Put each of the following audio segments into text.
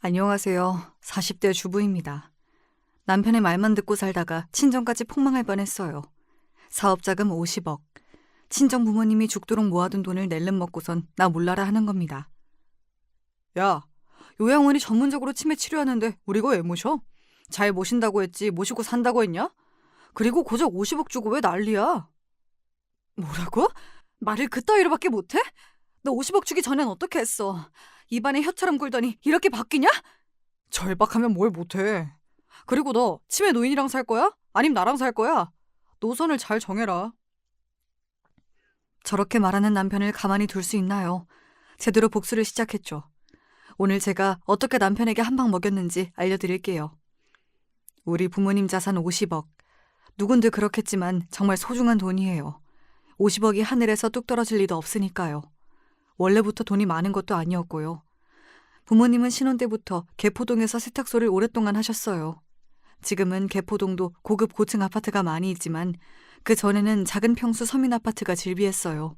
안녕하세요. 40대 주부입니다. 남편의 말만 듣고 살다가 친정까지 폭망할 뻔했어요. 사업자금 50억. 친정 부모님이 죽도록 모아둔 돈을 낼름 먹고선 나 몰라라 하는 겁니다. 야, 요양원이 전문적으로 치매 치료하는데 우리 거 왜 모셔? 잘 모신다고 했지 모시고 산다고 했냐? 그리고 고작 50억 주고 왜 난리야? 뭐라고? 말을 그따위로밖에 못해? 너 50억 주기 전엔 어떻게 했어? 입안에 혀처럼 굴더니 이렇게 바뀌냐? 절박하면 뭘 못해. 그리고 너 치매 노인이랑 살 거야? 아님 나랑 살 거야? 노선을 잘 정해라. 저렇게 말하는 남편을 가만히 둘 수 있나요? 제대로 복수를 시작했죠. 오늘 제가 어떻게 남편에게 한 방 먹였는지 알려드릴게요. 우리 부모님 자산 50억. 누군들 그렇겠지만 정말 소중한 돈이에요. 50억이 하늘에서 뚝 떨어질 리도 없으니까요. 원래부터 돈이 많은 것도 아니었고요. 부모님은 신혼 때부터 개포동에서 세탁소를 오랫동안 하셨어요. 지금은 개포동도 고급 고층 아파트가 많이 있지만 그 전에는 작은 평수 서민 아파트가 즐비했어요.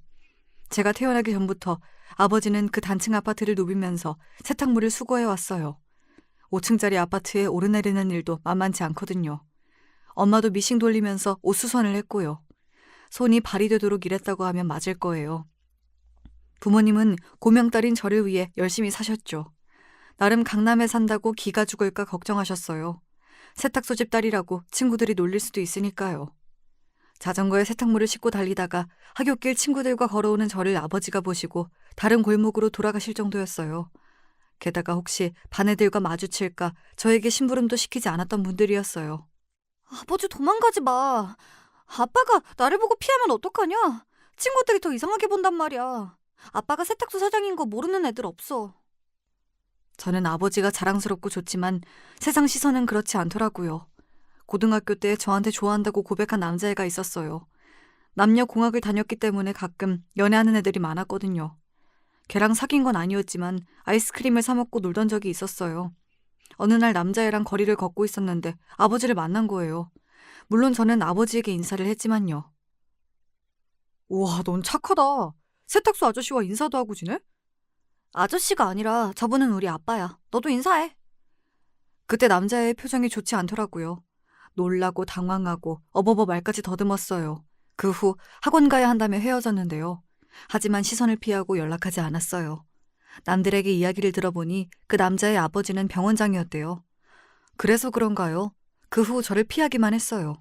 제가 태어나기 전부터 아버지는 그 단층 아파트를 누비면서 세탁물을 수거해왔어요. 5층짜리 아파트에 오르내리는 일도 만만치 않거든요. 엄마도 미싱 돌리면서 옷 수선을 했고요. 손이 발이 되도록 일했다고 하면 맞을 거예요. 부모님은 고명딸인 저를 위해 열심히 사셨죠. 나름 강남에 산다고 기가 죽을까 걱정하셨어요. 세탁소 집 딸이라고 친구들이 놀릴 수도 있으니까요. 자전거에 세탁물을 싣고 달리다가 하굣길 친구들과 걸어오는 저를 아버지가 보시고 다른 골목으로 돌아가실 정도였어요. 게다가 혹시 반 애들과 마주칠까 저에게 심부름도 시키지 않았던 분들이었어요. 아버지 도망가지 마. 아빠가 나를 보고 피하면 어떡하냐? 친구들이 더 이상하게 본단 말이야. 아빠가 세탁소 사장인 거 모르는 애들 없어. 저는 아버지가 자랑스럽고 좋지만 세상 시선은 그렇지 않더라고요. 고등학교 때 저한테 좋아한다고 고백한 남자애가 있었어요. 남녀 공학을 다녔기 때문에 가끔 연애하는 애들이 많았거든요. 걔랑 사귄 건 아니었지만 아이스크림을 사 먹고 놀던 적이 있었어요. 어느 날 남자애랑 거리를 걷고 있었는데 아버지를 만난 거예요. 물론 저는 아버지에게 인사를 했지만요. 우와, 넌 착하다. 세탁소 아저씨와 인사도 하고 지내? 아저씨가 아니라 저분은 우리 아빠야. 너도 인사해. 그때 남자애의 표정이 좋지 않더라고요. 놀라고 당황하고 어버버 말까지 더듬었어요. 그 후 학원 가야 한다며 헤어졌는데요. 하지만 시선을 피하고 연락하지 않았어요. 남들에게 이야기를 들어보니 그 남자의 아버지는 병원장이었대요. 그래서 그런가요? 그 후 저를 피하기만 했어요.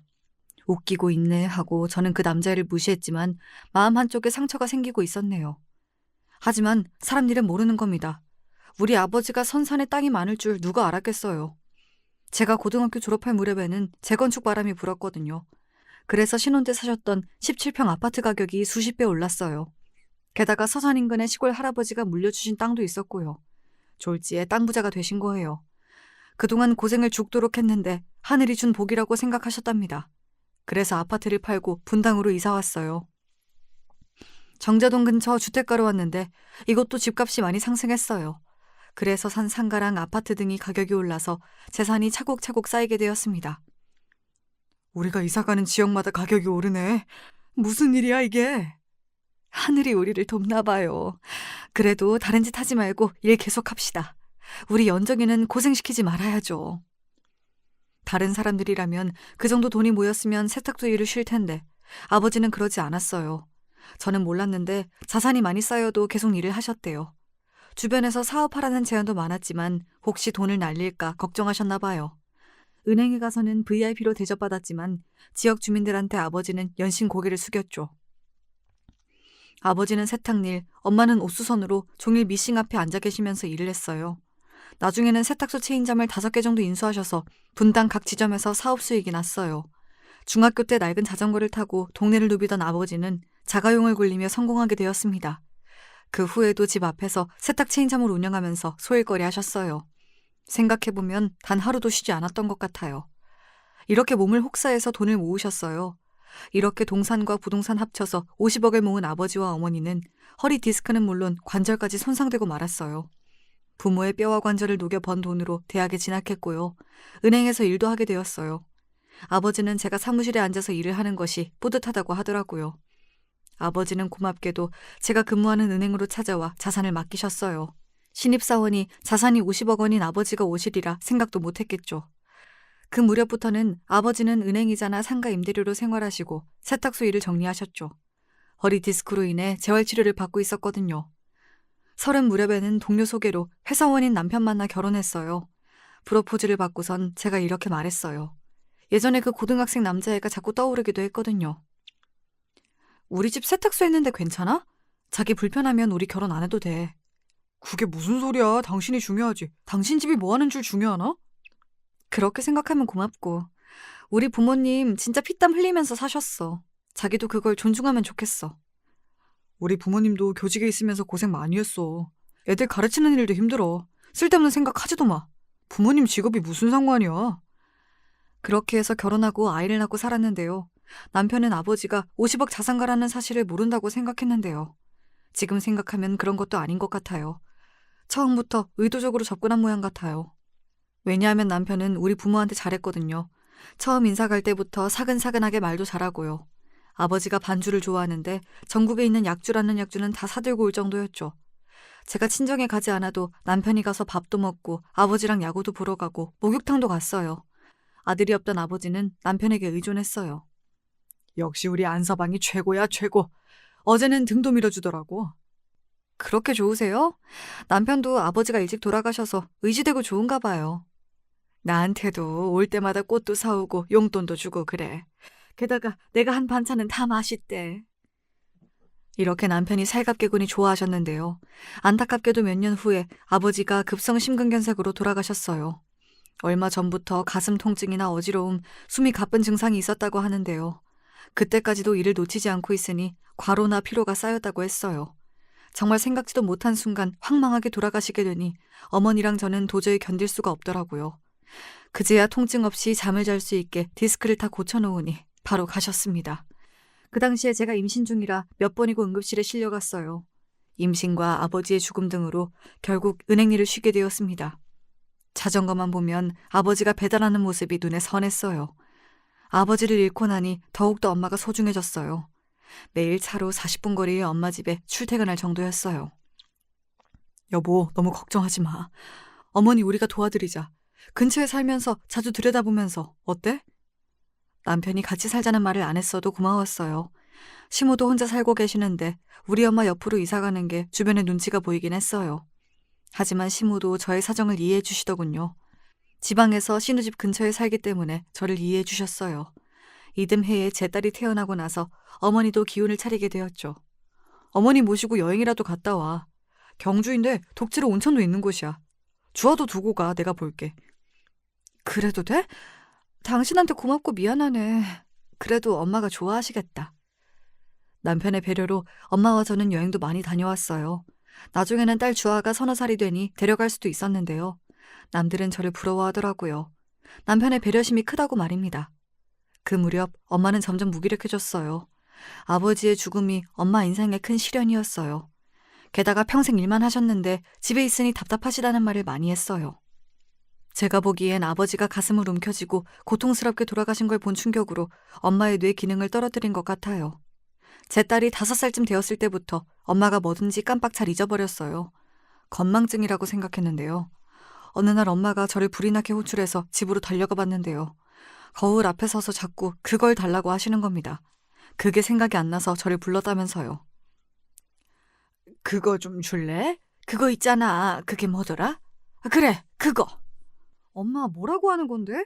웃기고 있네 하고 저는 그 남자애를 무시했지만 마음 한쪽에 상처가 생기고 있었네요. 하지만 사람 일은 모르는 겁니다. 우리 아버지가 선산에 땅이 많을 줄 누가 알았겠어요. 제가 고등학교 졸업할 무렵에는 재건축 바람이 불었거든요. 그래서 신혼 때 사셨던 17평 아파트 가격이 수십 배 올랐어요. 게다가 서산 인근에 시골 할아버지가 물려주신 땅도 있었고요. 졸지에 땅 부자가 되신 거예요. 그동안 고생을 죽도록 했는데 하늘이 준 복이라고 생각하셨답니다. 그래서 아파트를 팔고 분당으로 이사 왔어요. 정자동 근처 주택가로 왔는데 이것도 집값이 많이 상승했어요. 그래서 산 상가랑 아파트 등이 가격이 올라서 재산이 차곡차곡 쌓이게 되었습니다. 우리가 이사가는 지역마다 가격이 오르네. 무슨 일이야 이게? 하늘이 우리를 돕나 봐요. 그래도 다른 짓 하지 말고 일 계속합시다. 우리 연정이는 고생시키지 말아야죠. 다른 사람들이라면 그 정도 돈이 모였으면 세탁소 일을 쉴 텐데 아버지는 그러지 않았어요. 저는 몰랐는데 자산이 많이 쌓여도 계속 일을 하셨대요. 주변에서 사업하라는 제안도 많았지만 혹시 돈을 날릴까 걱정하셨나 봐요. 은행에 가서는 VIP로 대접받았지만 지역 주민들한테 아버지는 연신 고개를 숙였죠. 아버지는 세탁일, 엄마는 옷수선으로 종일 미싱 앞에 앉아 계시면서 일을 했어요. 나중에는 세탁소 체인점을 5개 정도 인수하셔서 분당 각 지점에서 사업 수익이 났어요. 중학교 때 낡은 자전거를 타고 동네를 누비던 아버지는 자가용을 굴리며 성공하게 되었습니다. 그 후에도 집 앞에서 세탁 체인점을 운영하면서 소일거리 하셨어요. 생각해보면 단 하루도 쉬지 않았던 것 같아요. 이렇게 몸을 혹사해서 돈을 모으셨어요. 이렇게 동산과 부동산 합쳐서 50억을 모은 아버지와 어머니는 허리 디스크는 물론 관절까지 손상되고 말았어요. 부모의 뼈와 관절을 녹여 번 돈으로 대학에 진학했고요. 은행에서 일도 하게 되었어요. 아버지는 제가 사무실에 앉아서 일을 하는 것이 뿌듯하다고 하더라고요. 아버지는 고맙게도 제가 근무하는 은행으로 찾아와 자산을 맡기셨어요. 신입사원이 자산이 50억 원인 아버지가 오시리라 생각도 못했겠죠. 그 무렵부터는 아버지는 은행이자나 상가 임대료로 생활하시고 세탁소 일을 정리하셨죠. 허리 디스크로 인해 재활치료를 받고 있었거든요. 30 무렵에는 동료 소개로 회사원인 남편 만나 결혼했어요. 프로포즈를 받고선 제가 이렇게 말했어요. 예전에 그 고등학생 남자애가 자꾸 떠오르기도 했거든요. 우리 집 세탁소 했는데 괜찮아? 자기 불편하면 우리 결혼 안 해도 돼. 그게 무슨 소리야. 당신이 중요하지. 당신 집이 뭐 하는 줄 중요하나? 그렇게 생각하면 고맙고. 우리 부모님 진짜 피땀 흘리면서 사셨어. 자기도 그걸 존중하면 좋겠어. 우리 부모님도 교직에 있으면서 고생 많이 했어. 애들 가르치는 일도 힘들어. 쓸데없는 생각 하지도 마. 부모님 직업이 무슨 상관이야. 그렇게 해서 결혼하고 아이를 낳고 살았는데요. 남편은 아버지가 50억 자산가라는 사실을 모른다고 생각했는데요. 지금 생각하면 그런 것도 아닌 것 같아요. 처음부터 의도적으로 접근한 모양 같아요. 왜냐하면 남편은 우리 부모한테 잘했거든요. 처음 인사 갈 때부터 사근사근하게 말도 잘하고요. 아버지가 반주를 좋아하는데 전국에 있는 약주라는 약주는 다 사들고 올 정도였죠. 제가 친정에 가지 않아도 남편이 가서 밥도 먹고 아버지랑 야구도 보러 가고 목욕탕도 갔어요. 아들이 없던 아버지는 남편에게 의존했어요. 역시 우리 안서방이 최고야 최고. 어제는 등도 밀어주더라고. 그렇게 좋으세요? 남편도 아버지가 일찍 돌아가셔서 의지되고 좋은가 봐요. 나한테도 올 때마다 꽃도 사오고 용돈도 주고 그래. 게다가 내가 한 반찬은 다 맛있대. 이렇게 남편이 살갑게군이 좋아하셨는데요. 안타깝게도 몇 년 후에 아버지가 급성 심근경색으로 돌아가셨어요. 얼마 전부터 가슴 통증이나 어지러움, 숨이 가쁜 증상이 있었다고 하는데요. 그때까지도 일을 놓치지 않고 있으니 과로나 피로가 쌓였다고 했어요. 정말 생각지도 못한 순간 황망하게 돌아가시게 되니 어머니랑 저는 도저히 견딜 수가 없더라고요. 그제야 통증 없이 잠을 잘 수 있게 디스크를 다 고쳐놓으니 바로 가셨습니다. 그 당시에 제가 임신 중이라 몇 번이고 응급실에 실려갔어요. 임신과 아버지의 죽음 등으로 결국 은행 일을 쉬게 되었습니다. 자전거만 보면 아버지가 배달하는 모습이 눈에 선했어요. 아버지를 잃고 나니 더욱더 엄마가 소중해졌어요. 매일 차로 40분 거리의 엄마 집에 출퇴근할 정도였어요. 여보, 너무 걱정하지 마. 어머니 우리가 도와드리자. 근처에 살면서 자주 들여다보면서 어때? 남편이 같이 살자는 말을 안 했어도 고마웠어요. 시모도 혼자 살고 계시는데 우리 엄마 옆으로 이사 가는 게 주변에 눈치가 보이긴 했어요. 하지만 시모도 저의 사정을 이해해 주시더군요. 지방에서 신우집 근처에 살기 때문에 저를 이해해 주셨어요. 이듬해에 제 딸이 태어나고 나서 어머니도 기운을 차리게 되었죠. 어머니 모시고 여행이라도 갔다 와. 경주인데 독지로 온천도 있는 곳이야. 주아도 두고 가. 내가 볼게. 그래도 돼? 당신한테 고맙고 미안하네. 그래도 엄마가 좋아하시겠다. 남편의 배려로 엄마와 저는 여행도 많이 다녀왔어요. 나중에는 딸 주아가 30살이 되니 데려갈 수도 있었는데요. 남들은 저를 부러워하더라고요. 남편의 배려심이 크다고 말입니다. 그 무렵 엄마는 점점 무기력해졌어요. 아버지의 죽음이 엄마 인생의 큰 시련이었어요. 게다가 평생 일만 하셨는데 집에 있으니 답답하시다는 말을 많이 했어요. 제가 보기엔 아버지가 가슴을 움켜쥐고 고통스럽게 돌아가신 걸 본 충격으로 엄마의 뇌 기능을 떨어뜨린 것 같아요. 제 딸이 5살쯤 되었을 때부터 엄마가 뭐든지 깜빡 잘 잊어버렸어요. 건망증이라고 생각했는데요. 어느 날 엄마가 저를 불이 나게 호출해서 집으로 달려가 봤는데요. 거울 앞에 서서 자꾸 그걸 달라고 하시는 겁니다. 그게 생각이 안 나서 저를 불렀다면서요. 그거 좀 줄래? 그거 있잖아. 그게 뭐더라? 그래, 그거. 엄마 뭐라고 하는 건데?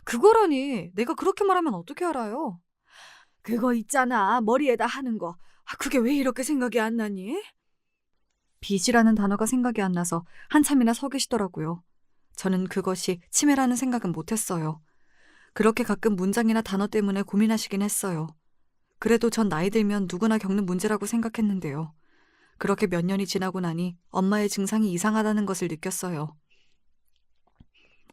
그거라니. 내가 그렇게 말하면 어떻게 알아요? 그거 있잖아. 머리에다 하는 거. 그게 왜 이렇게 생각이 안 나니? 빚이라는 단어가 생각이 안 나서 한참이나 서 계시더라고요. 저는 그것이 치매라는 생각은 못했어요. 그렇게 가끔 문장이나 단어 때문에 고민하시긴 했어요. 그래도 전 나이 들면 누구나 겪는 문제라고 생각했는데요. 그렇게 몇 년이 지나고 나니 엄마의 증상이 이상하다는 것을 느꼈어요.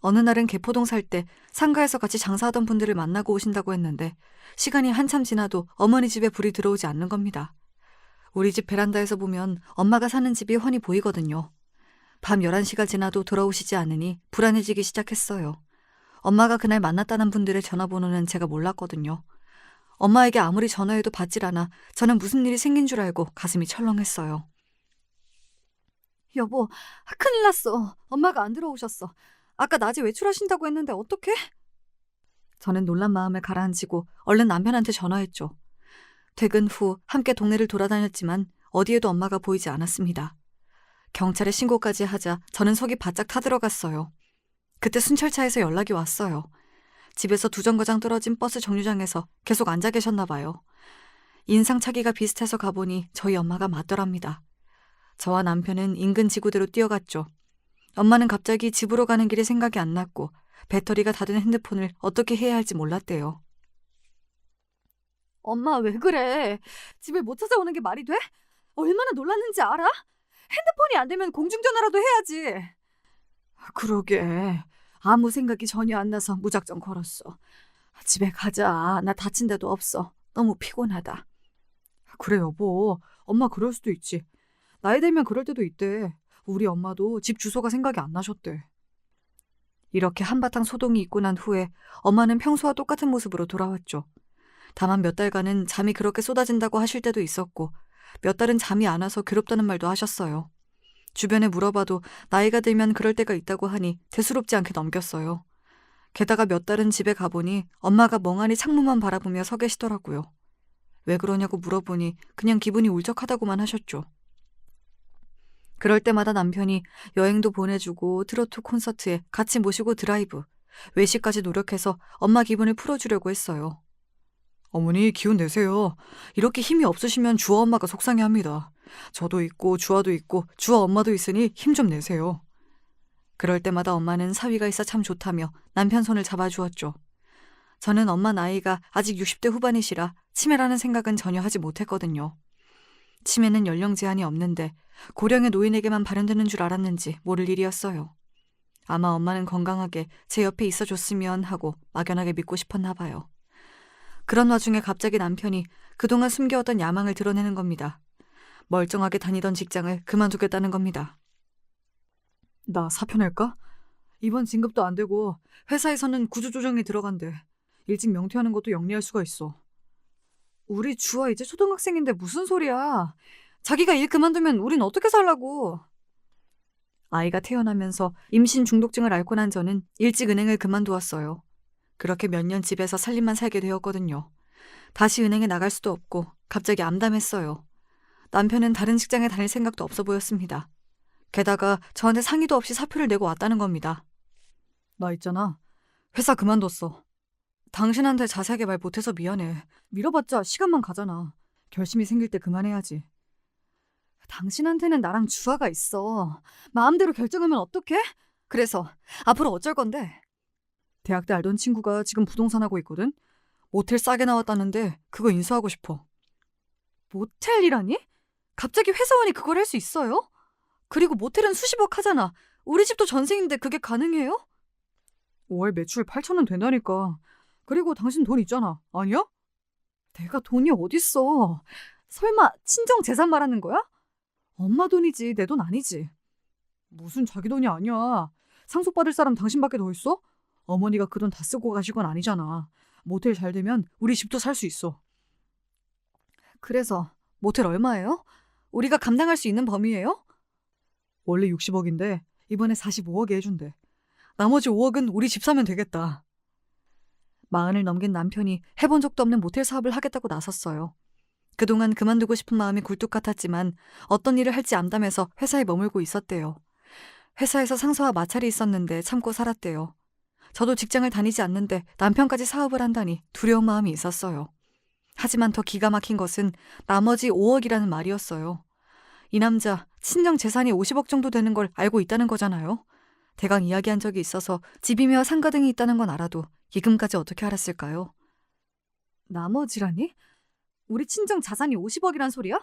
어느 날은 개포동 살 때 상가에서 같이 장사하던 분들을 만나고 오신다고 했는데 시간이 한참 지나도 어머니 집에 불이 들어오지 않는 겁니다. 우리 집 베란다에서 보면 엄마가 사는 집이 훤히 보이거든요. 밤 11시가 지나도 돌아오시지 않으니 불안해지기 시작했어요. 엄마가 그날 만났다는 분들의 전화번호는 제가 몰랐거든요. 엄마에게 아무리 전화해도 받질 않아 저는 무슨 일이 생긴 줄 알고 가슴이 철렁했어요. 여보, 큰일 났어. 엄마가 안 들어오셨어. 아까 낮에 외출하신다고 했는데 어떡해? 저는 놀란 마음을 가라앉히고 얼른 남편한테 전화했죠. 퇴근 후 함께 동네를 돌아다녔지만 어디에도 엄마가 보이지 않았습니다. 경찰에 신고까지 하자 저는 속이 바짝 타들어갔어요. 그때 순찰차에서 연락이 왔어요. 집에서 2정거장 떨어진 버스 정류장에서 계속 앉아 계셨나 봐요. 인상착의가 비슷해서 가보니 저희 엄마가 맞더랍니다. 저와 남편은 인근 지구대로 뛰어갔죠. 엄마는 갑자기 집으로 가는 길이 생각이 안 났고 배터리가 다 된 핸드폰을 어떻게 해야 할지 몰랐대요. 엄마 왜 그래? 집에 못 찾아오는 게 말이 돼? 얼마나 놀랐는지 알아? 핸드폰이 안 되면 공중전화라도 해야지. 그러게. 아무 생각이 전혀 안 나서 무작정 걸었어. 집에 가자. 나 다친 데도 없어. 너무 피곤하다. 그래 여보. 엄마 그럴 수도 있지. 나이 들면 그럴 때도 있대. 우리 엄마도 집 주소가 생각이 안 나셨대. 이렇게 한바탕 소동이 있고 난 후에 엄마는 평소와 똑같은 모습으로 돌아왔죠. 다만 몇 달간은 잠이 그렇게 쏟아진다고 하실 때도 있었고 몇 달은 잠이 안 와서 괴롭다는 말도 하셨어요. 주변에 물어봐도 나이가 들면 그럴 때가 있다고 하니 대수롭지 않게 넘겼어요. 게다가 몇 달은 집에 가보니 엄마가 멍하니 창문만 바라보며 서 계시더라고요. 왜 그러냐고 물어보니 그냥 기분이 울적하다고만 하셨죠. 그럴 때마다 남편이 여행도 보내주고 트로트 콘서트에 같이 모시고 드라이브, 외식까지 노력해서 엄마 기분을 풀어주려고 했어요. 어머니 기운 내세요. 이렇게 힘이 없으시면 주아 엄마가 속상해합니다. 저도 있고 주아도 있고 주아 엄마도 있으니 힘 좀 내세요. 그럴 때마다 엄마는 사위가 있어 참 좋다며 남편 손을 잡아주었죠. 저는 엄마 나이가 아직 60대 후반이시라 치매라는 생각은 전혀 하지 못했거든요. 치매는 연령 제한이 없는데 고령의 노인에게만 발현되는 줄 알았는지 모를 일이었어요. 아마 엄마는 건강하게 제 옆에 있어줬으면 하고 막연하게 믿고 싶었나 봐요. 그런 와중에 갑자기 남편이 그동안 숨겨왔던 야망을 드러내는 겁니다. 멀쩡하게 다니던 직장을 그만두겠다는 겁니다. 나 사표 낼까? 이번 진급도 안 되고 회사에서는 구조조정이 들어간대. 일찍 명퇴하는 것도 영리할 수가 있어. 우리 주아 이제 초등학생인데 무슨 소리야. 자기가 일 그만두면 우린 어떻게 살라고. 아이가 태어나면서 임신 중독증을 앓고 난 저는 일찍 은행을 그만두었어요. 그렇게 몇 년 집에서 살림만 살게 되었거든요. 다시 은행에 나갈 수도 없고 갑자기 암담했어요. 남편은 다른 직장에 다닐 생각도 없어 보였습니다. 게다가 저한테 상의도 없이 사표를 내고 왔다는 겁니다. 나 있잖아. 회사 그만뒀어. 당신한테 자세하게 말 못해서 미안해. 밀어봤자 시간만 가잖아. 결심이 생길 때 그만해야지. 당신한테는 나랑 주아가 있어. 마음대로 결정하면 어떡해? 그래서 앞으로 어쩔 건데? 대학 때 알던 친구가 지금 부동산 하고 있거든? 모텔 싸게 나왔다는데 그거 인수하고 싶어. 모텔이라니? 갑자기 회사원이 그걸 할 수 있어요? 그리고 모텔은 수십억 하잖아. 우리 집도 전생인데 그게 가능해요? 5월 매출 8천은 된다니까. 그리고 당신 돈 있잖아. 아니야? 내가 돈이 어딨어. 설마 친정 재산 말하는 거야? 엄마 돈이지 내 돈 아니지. 무슨 자기 돈이 아니야. 상속받을 사람 당신밖에 더 있어? 어머니가 그 돈 다 쓰고 가실 건 아니잖아. 모텔 잘 되면 우리 집도 살 수 있어. 그래서 모텔 얼마예요? 우리가 감당할 수 있는 범위예요? 원래 60억인데 이번에 45억에 해준대. 나머지 5억은 우리 집 사면 되겠다. 40을 넘긴 남편이 해본 적도 없는 모텔 사업을 하겠다고 나섰어요. 그동안 그만두고 싶은 마음이 굴뚝 같았지만 어떤 일을 할지 암담해서 회사에 머물고 있었대요. 회사에서 상사와 마찰이 있었는데 참고 살았대요. 저도 직장을 다니지 않는데 남편까지 사업을 한다니 두려운 마음이 있었어요. 하지만 더 기가 막힌 것은 나머지 5억이라는 말이었어요. 이 남자 친정 재산이 50억 정도 되는 걸 알고 있다는 거잖아요. 대강 이야기한 적이 있어서 집이며 상가 등이 있다는 건 알아도 이금까지 어떻게 알았을까요? 나머지라니? 우리 친정 자산이 50억이란 소리야?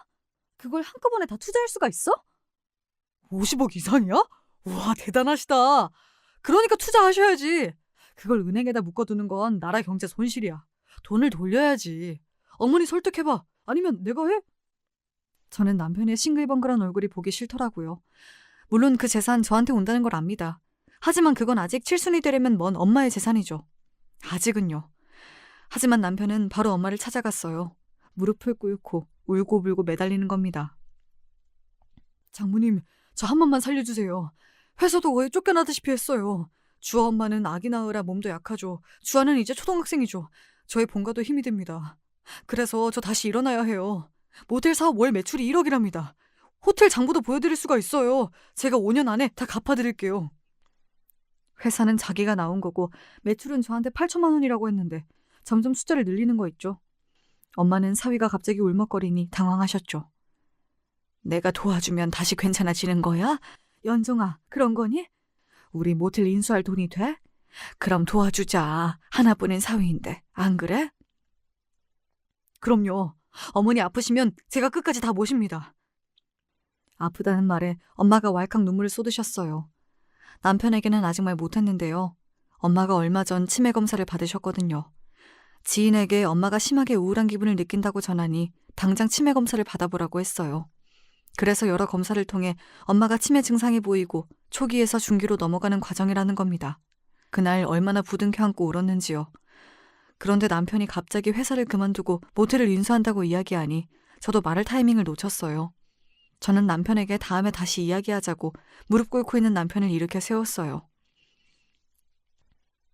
그걸 한꺼번에 다 투자할 수가 있어? 50억 이상이야? 우와 대단하시다. 그러니까 투자하셔야지. 그걸 은행에다 묶어두는 건 나라 경제 손실이야. 돈을 돌려야지. 어머니 설득해봐. 아니면 내가 해? 저는 남편의 싱글벙글한 얼굴이 보기 싫더라고요. 물론 그 재산 저한테 온다는 걸 압니다. 하지만 그건 아직 칠순이 되려면 먼 엄마의 재산이죠. 아직은요. 하지만 남편은 바로 엄마를 찾아갔어요. 무릎을 꿇고 울고불고 매달리는 겁니다. 장모님, 저 한 번만 살려주세요. 회사도 거의 쫓겨나다시피 했어요. 주아 엄마는 아기 낳으라 몸도 약하죠. 주아는 이제 초등학생이죠. 저의 본가도 힘이 듭니다. 그래서 저 다시 일어나야 해요. 모텔 사업 월 매출이 1억이랍니다. 호텔 장부도 보여드릴 수가 있어요. 제가 5년 안에 다 갚아드릴게요. 회사는 자기가 나온 거고 매출은 저한테 8천만 원이라고 했는데 점점 숫자를 늘리는 거 있죠. 엄마는 사위가 갑자기 울먹거리니 당황하셨죠. 내가 도와주면 다시 괜찮아지는 거야? 연정아, 그런 거니? 우리 모텔 인수할 돈이 돼? 그럼 도와주자. 하나뿐인 사위인데, 안 그래? 그럼요. 어머니 아프시면 제가 끝까지 다 모십니다. 아프다는 말에 엄마가 왈칵 눈물을 쏟으셨어요. 남편에게는 아직 말 못했는데요. 엄마가 얼마 전 치매 검사를 받으셨거든요. 지인에게 엄마가 심하게 우울한 기분을 느낀다고 전하니 당장 치매 검사를 받아보라고 했어요. 그래서 여러 검사를 통해 엄마가 치매 증상이 보이고 초기에서 중기로 넘어가는 과정이라는 겁니다. 그날 얼마나 부둥켜 안고 울었는지요. 그런데 남편이 갑자기 회사를 그만두고 모텔을 인수한다고 이야기하니 저도 말할 타이밍을 놓쳤어요. 저는 남편에게 다음에 다시 이야기하자고 무릎 꿇고 있는 남편을 일으켜 세웠어요.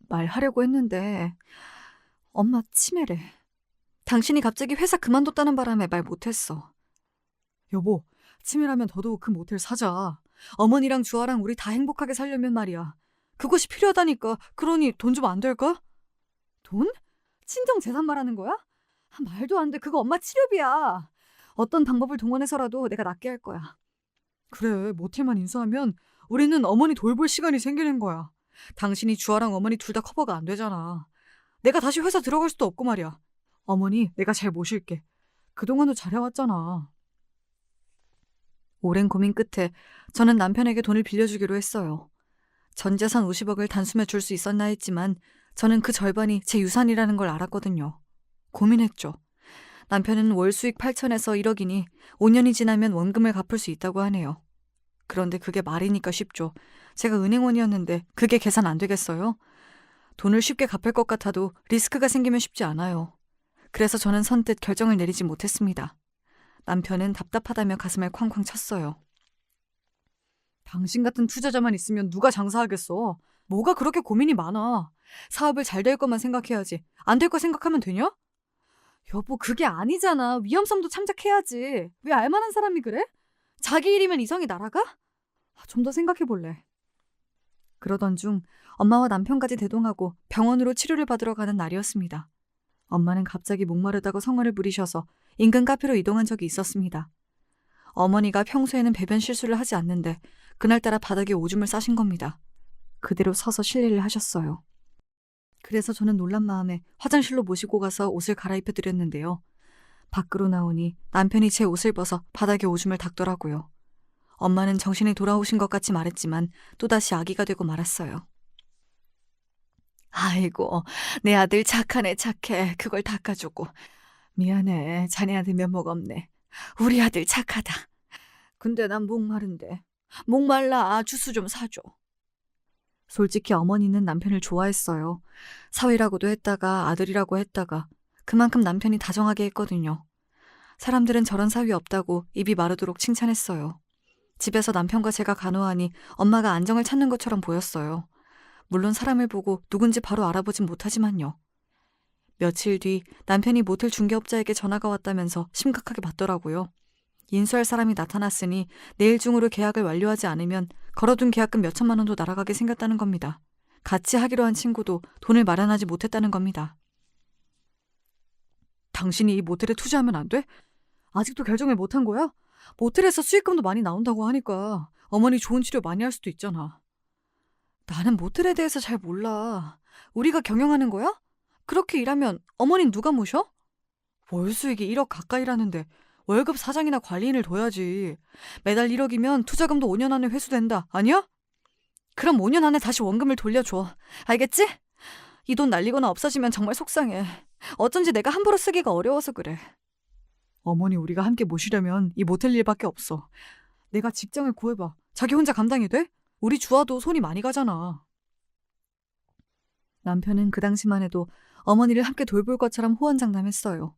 말하려고 했는데 엄마 치매래. 당신이 갑자기 회사 그만뒀다는 바람에 말 못했어. 여보, 치매라면 더더욱 그 모텔 사자. 어머니랑 주아랑 우리 다 행복하게 살려면 말이야. 그것이 필요하다니까. 그러니 돈 좀 안 될까? 돈? 친정 재산 말하는 거야? 말도 안 돼. 그거 엄마 치료비야. 어떤 방법을 동원해서라도 내가 낫게 할 거야. 그래, 모텔만 인수하면 우리는 어머니 돌볼 시간이 생기는 거야. 당신이 주아랑 어머니 둘 다 커버가 안 되잖아. 내가 다시 회사 들어갈 수도 없고 말이야. 어머니 내가 잘 모실게. 그동안도 잘해왔잖아. 오랜 고민 끝에 저는 남편에게 돈을 빌려주기로 했어요. 전 재산 50억을 단숨에 줄 수 있었나 했지만 저는 그 절반이 제 유산이라는 걸 알았거든요. 고민했죠. 남편은 월 수익 8천에서 1억이니 5년이 지나면 원금을 갚을 수 있다고 하네요. 그런데 그게 말이니까 쉽죠. 제가 은행원이었는데 그게 계산 안 되겠어요? 돈을 쉽게 갚을 것 같아도 리스크가 생기면 쉽지 않아요. 그래서 저는 선뜻 결정을 내리지 못했습니다. 남편은 답답하다며 가슴을 쾅쾅 쳤어요. 당신 같은 투자자만 있으면 누가 장사하겠어. 뭐가 그렇게 고민이 많아. 사업을 잘 될 것만 생각해야지. 안 될 거 생각하면 되냐? 여보, 그게 아니잖아. 위험성도 참작해야지. 왜 알만한 사람이 그래? 자기 일이면 이성이 날아가? 좀 더 생각해볼래. 그러던 중 엄마와 남편까지 대동하고 병원으로 치료를 받으러 가는 날이었습니다. 엄마는 갑자기 목마르다고 성화를 부리셔서 인근 카페로 이동한 적이 있었습니다. 어머니가 평소에는 배변 실수를 하지 않는데 그날따라 바닥에 오줌을 싸신 겁니다. 그대로 서서 실례를 하셨어요. 그래서 저는 놀란 마음에 화장실로 모시고 가서 옷을 갈아입혀 드렸는데요. 밖으로 나오니 남편이 제 옷을 벗어 바닥에 오줌을 닦더라고요. 엄마는 정신이 돌아오신 것 같이 말했지만 또다시 아기가 되고 말았어요. 아이고, 내 아들 착하네 착해. 그걸 닦아주고. 미안해, 자네한테 면목 없네. 우리 아들 착하다. 근데 난 목마른데. 목말라, 주스 좀 사줘. 솔직히 어머니는 남편을 좋아했어요. 사위라고도 했다가 아들이라고 했다가 그만큼 남편이 다정하게 했거든요. 사람들은 저런 사위 없다고 입이 마르도록 칭찬했어요. 집에서 남편과 제가 간호하니 엄마가 안정을 찾는 것처럼 보였어요. 물론 사람을 보고 누군지 바로 알아보진 못하지만요. 며칠 뒤 남편이 모텔 중개업자에게 전화가 왔다면서 심각하게 받더라고요. 인수할 사람이 나타났으니 내일 중으로 계약을 완료하지 않으면 걸어둔 계약금 몇천만 원도 날아가게 생겼다는 겁니다. 같이 하기로 한 친구도 돈을 마련하지 못했다는 겁니다. 당신이 이 모텔에 투자하면 안 돼? 아직도 결정을 못한 거야? 모텔에서 수익금도 많이 나온다고 하니까 어머니 좋은 치료 많이 할 수도 있잖아. 나는 모텔에 대해서 잘 몰라. 우리가 경영하는 거야? 그렇게 일하면 어머니는 누가 모셔? 월 수익이 1억 가까이라는데 월급 사장이나 관리인을 둬야지. 매달 1억이면 투자금도 5년 안에 회수된다. 아니야? 그럼 5년 안에 다시 원금을 돌려줘. 알겠지? 이 돈 날리거나 없어지면 정말 속상해. 어쩐지 내가 함부로 쓰기가 어려워서 그래. 어머니 우리가 함께 모시려면 이 모텔 일밖에 없어. 내가 직장을 구해봐. 자기 혼자 감당이 돼? 우리 주아도 손이 많이 가잖아. 남편은 그 당시만 해도 어머니를 함께 돌볼 것처럼 호언장담했어요.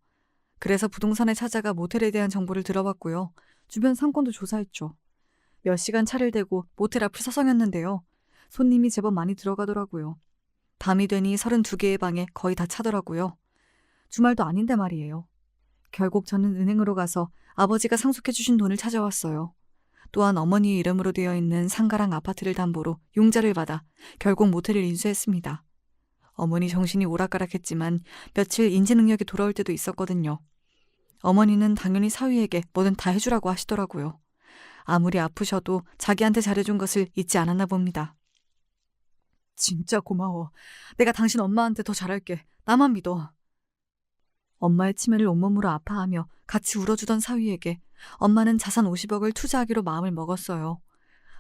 그래서 부동산에 찾아가 모텔에 대한 정보를 들어봤고요. 주변 상권도 조사했죠. 몇 시간 차를 대고 모텔 앞을 서성였는데요. 손님이 제법 많이 들어가더라고요. 밤이 되니 32개의 방에 거의 다 차더라고요. 주말도 아닌데 말이에요. 결국 저는 은행으로 가서 아버지가 상속해 주신 돈을 찾아왔어요. 또한 어머니의 이름으로 되어 있는 상가랑 아파트를 담보로 융자를 받아 결국 모텔을 인수했습니다. 어머니 정신이 오락가락했지만 며칠 인지 능력이 돌아올 때도 있었거든요. 어머니는 당연히 사위에게 뭐든 다 해주라고 하시더라고요. 아무리 아프셔도 자기한테 잘해준 것을 잊지 않았나 봅니다. 진짜 고마워. 내가 당신 엄마한테 더 잘할게. 나만 믿어. 엄마의 치매를 온몸으로 아파하며 같이 울어주던 사위에게 엄마는 자산 50억을 투자하기로 마음을 먹었어요.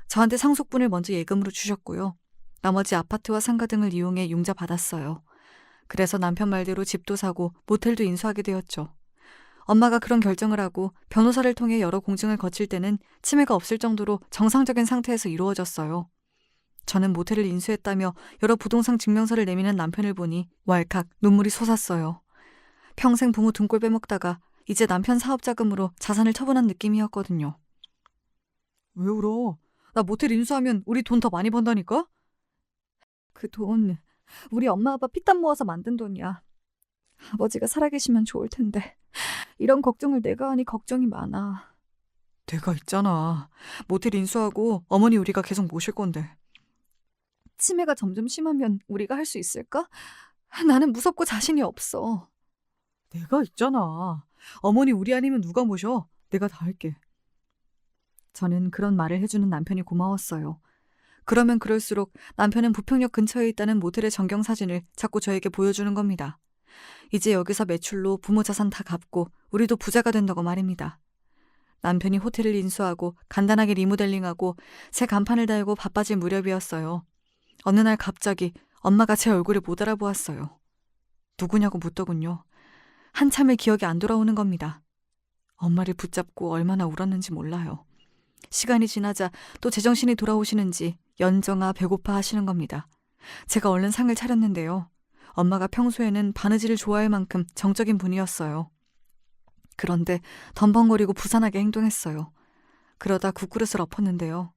저한테 상속분을 먼저 예금으로 주셨고요. 나머지 아파트와 상가 등을 이용해 융자 받았어요. 그래서 남편 말대로 집도 사고 모텔도 인수하게 되었죠. 엄마가 그런 결정을 하고 변호사를 통해 여러 공증을 거칠 때는 치매가 없을 정도로 정상적인 상태에서 이루어졌어요. 저는 모텔을 인수했다며 여러 부동산 증명서를 내미는 남편을 보니 왈칵 눈물이 솟았어요. 평생 부모 등골 빼먹다가 이제 남편 사업 자금으로 자산을 처분한 느낌이었거든요. 왜 울어? 나 모텔 인수하면 우리 돈 더 많이 번다니까? 그 돈 우리 엄마 아빠 피땀 모아서 만든 돈이야. 아버지가 살아계시면 좋을 텐데 이런 걱정을 내가 하니 걱정이 많아. 내가 있잖아. 모텔 인수하고 어머니 우리가 계속 모실 건데. 치매가 점점 심하면 우리가 할 수 있을까? 나는 무섭고 자신이 없어. 내가 있잖아. 어머니 우리 아니면 누가 모셔? 내가 다 할게. 저는 그런 말을 해주는 남편이 고마웠어요. 그러면 그럴수록 남편은 부평역 근처에 있다는 모텔의 전경 사진을 자꾸 저에게 보여주는 겁니다. 이제 여기서 매출로 부모 자산 다 갚고 우리도 부자가 된다고 말입니다. 남편이 호텔을 인수하고 간단하게 리모델링하고 새 간판을 달고 바빠질 무렵이었어요. 어느 날 갑자기 엄마가 제 얼굴을 못 알아보았어요. 누구냐고 묻더군요. 한참을 기억이 안 돌아오는 겁니다. 엄마를 붙잡고 얼마나 울었는지 몰라요. 시간이 지나자 또 제정신이 돌아오시는지 연정아 배고파 하시는 겁니다. 제가 얼른 상을 차렸는데요. 엄마가 평소에는 바느질을 좋아할 만큼 정적인 분이었어요. 그런데 덤벙거리고 부산하게 행동했어요. 그러다 국그릇을 엎었는데요.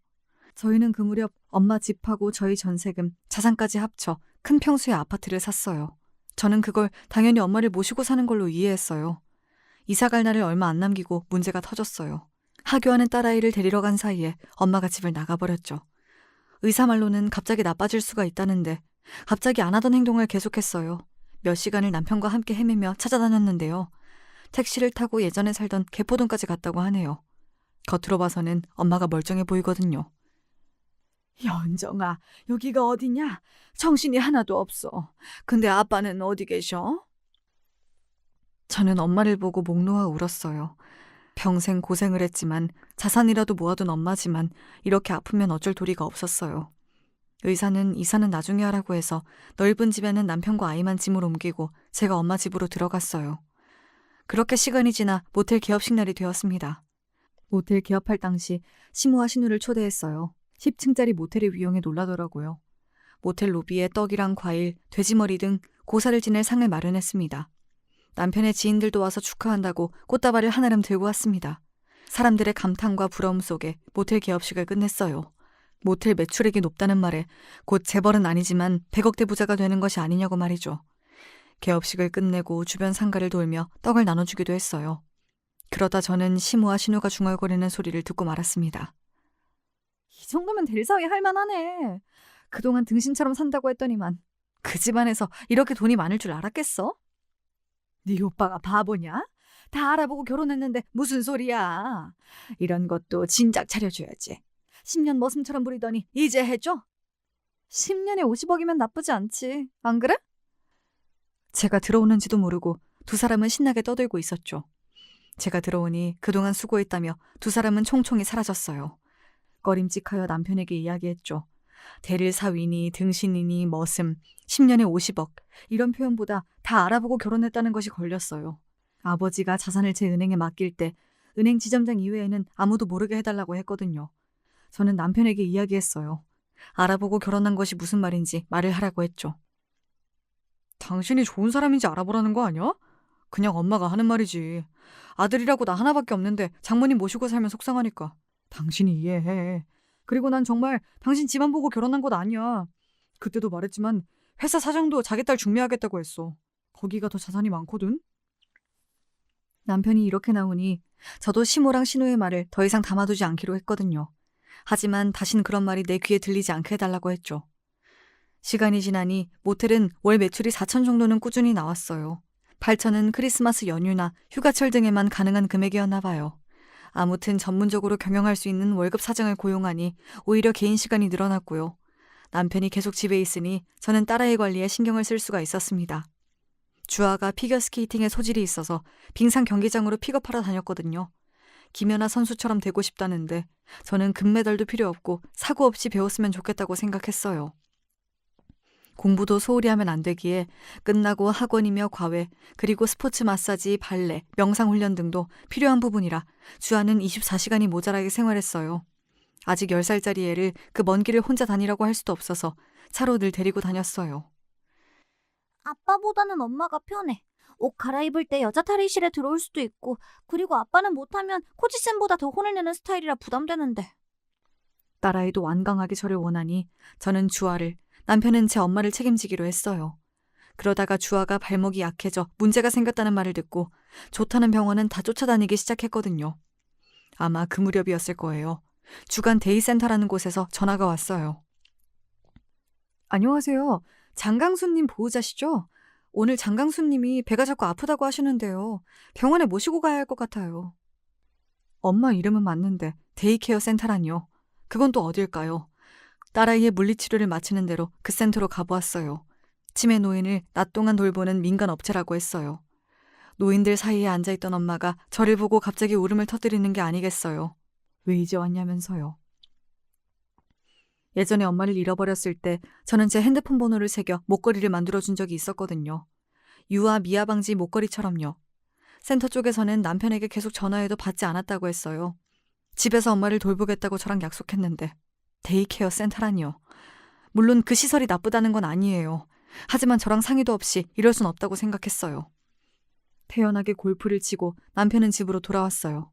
저희는 그 무렵 엄마 집하고 저희 전세금, 자산까지 합쳐 큰 평수의 아파트를 샀어요. 저는 그걸 당연히 엄마를 모시고 사는 걸로 이해했어요. 이사 갈 날을 얼마 안 남기고 문제가 터졌어요. 하교하는 딸아이를 데리러 간 사이에 엄마가 집을 나가버렸죠. 의사 말로는 갑자기 나빠질 수가 있다는데 갑자기 안 하던 행동을 계속했어요. 몇 시간을 남편과 함께 헤매며 찾아다녔는데요. 택시를 타고 예전에 살던 개포동까지 갔다고 하네요. 겉으로 봐서는 엄마가 멀쩡해 보이거든요. 연정아, 여기가 어디냐? 정신이 하나도 없어. 근데 아빠는 어디 계셔? 저는 엄마를 보고 목 놓아 울었어요. 평생 고생을 했지만 자산이라도 모아둔 엄마지만 이렇게 아프면 어쩔 도리가 없었어요. 의사는 이사는 나중에 하라고 해서 넓은 집에는 남편과 아이만 짐을 옮기고 제가 엄마 집으로 들어갔어요. 그렇게 시간이 지나 모텔 개업식 날이 되었습니다. 모텔 개업할 당시 시모와 신우를 초대했어요. 10층짜리 모텔을 이용해 놀라더라고요. 모텔 로비에 떡이랑 과일, 돼지머리 등 고사를 지낼 상을 마련했습니다. 남편의 지인들도 와서 축하한다고 꽃다발을 한아름 들고 왔습니다. 사람들의 감탄과 부러움 속에 모텔 개업식을 끝냈어요. 모텔 매출액이 높다는 말에 곧 재벌은 아니지만 100억대 부자가 되는 것이 아니냐고 말이죠. 개업식을 끝내고 주변 상가를 돌며 떡을 나눠주기도 했어요. 그러다 저는 시모와 신우가 중얼거리는 소리를 듣고 말았습니다. 이 정도면 델사위 할만하네. 그동안 등신처럼 산다고 했더니만 그 집안에서 이렇게 돈이 많을 줄 알았겠어? 네 오빠가 바보냐? 다 알아보고 결혼했는데 무슨 소리야. 이런 것도 진작 차려줘야지. 10년 머슴처럼 부리더니 이제 해줘? 10년에 50억이면 나쁘지 않지. 안 그래? 제가 들어오는지도 모르고 두 사람은 신나게 떠들고 있었죠. 제가 들어오니 그동안 수고했다며 두 사람은 총총히 사라졌어요. 꺼림칙하여 남편에게 이야기했죠. 대릴 사위니 등신이니 머슴 10년에 50억 이런 표현보다 다 알아보고 결혼했다는 것이 걸렸어요. 아버지가 자산을 제 은행에 맡길 때 은행 지점장 이외에는 아무도 모르게 해달라고 했거든요. 저는 남편에게 이야기했어요. 알아보고 결혼한 것이 무슨 말인지 말을 하라고 했죠. 당신이 좋은 사람인지 알아보라는 거 아니야? 그냥 엄마가 하는 말이지. 아들이라고 나 하나밖에 없는데 장모님 모시고 살면 속상하니까. 당신이 이해해. 그리고 난 정말 당신 집안 보고 결혼한 것 아니야. 그때도 말했지만 회사 사장도 자기 딸 중매하겠다고 했어. 거기가 더 자산이 많거든. 남편이 이렇게 나오니 저도 시모랑 신우의 말을 더 이상 담아두지 않기로 했거든요. 하지만 다신 그런 말이 내 귀에 들리지 않게 해달라고 했죠. 시간이 지나니 모텔은 월 매출이 4천 정도는 꾸준히 나왔어요. 8천은 크리스마스 연휴나 휴가철 등에만 가능한 금액이었나 봐요. 아무튼 전문적으로 경영할 수 있는 월급 사장을 고용하니 오히려 개인 시간이 늘어났고요. 남편이 계속 집에 있으니 저는 딸아이 관리에 신경을 쓸 수가 있었습니다. 주아가 피겨스케이팅에 소질이 있어서 빙상 경기장으로 픽업하러 다녔거든요. 김연아 선수처럼 되고 싶다는데 저는 금메달도 필요 없고 사고 없이 배웠으면 좋겠다고 생각했어요. 공부도 소홀히 하면 안 되기에 끝나고 학원이며 과외, 그리고 스포츠 마사지, 발레, 명상훈련 등도 필요한 부분이라 주아는 24시간이 모자라게 생활했어요. 아직 10살짜리 애를 그 먼 길을 혼자 다니라고 할 수도 없어서 차로 늘 데리고 다녔어요. 아빠보다는 엄마가 편해. 옷 갈아입을 때 여자 탈의실에 들어올 수도 있고, 그리고 아빠는 못하면 코지쌤보다 더 혼을 내는 스타일이라 부담되는데. 딸아이도 완강하게 저를 원하니 저는 주아를, 남편은 제 엄마를 책임지기로 했어요. 그러다가 주아가 발목이 약해져 문제가 생겼다는 말을 듣고 좋다는 병원은 다 쫓아다니기 시작했거든요. 아마 그 무렵이었을 거예요. 주간 데이센터라는 곳에서 전화가 왔어요. 안녕하세요. 장강수님 보호자시죠? 오늘 장강수님이 배가 자꾸 아프다고 하시는데요. 병원에 모시고 가야 할 것 같아요. 엄마 이름은 맞는데 데이케어 센터라니요. 그건 또 어딜까요? 딸아이의 물리치료를 마치는 대로 그 센터로 가보았어요. 치매 노인을 낮 동안 돌보는 민간 업체라고 했어요. 노인들 사이에 앉아있던 엄마가 저를 보고 갑자기 울음을 터뜨리는 게 아니겠어요. 왜 이제 왔냐면서요. 예전에 엄마를 잃어버렸을 때 저는 제 핸드폰 번호를 새겨 목걸이를 만들어준 적이 있었거든요. 유아 미아 방지 목걸이처럼요. 센터 쪽에서는 남편에게 계속 전화해도 받지 않았다고 했어요. 집에서 엄마를 돌보겠다고 저랑 약속했는데 데이케어 센터라니요. 물론 그 시설이 나쁘다는 건 아니에요. 하지만 저랑 상의도 없이 이럴 순 없다고 생각했어요. 태연하게 골프를 치고 남편은 집으로 돌아왔어요.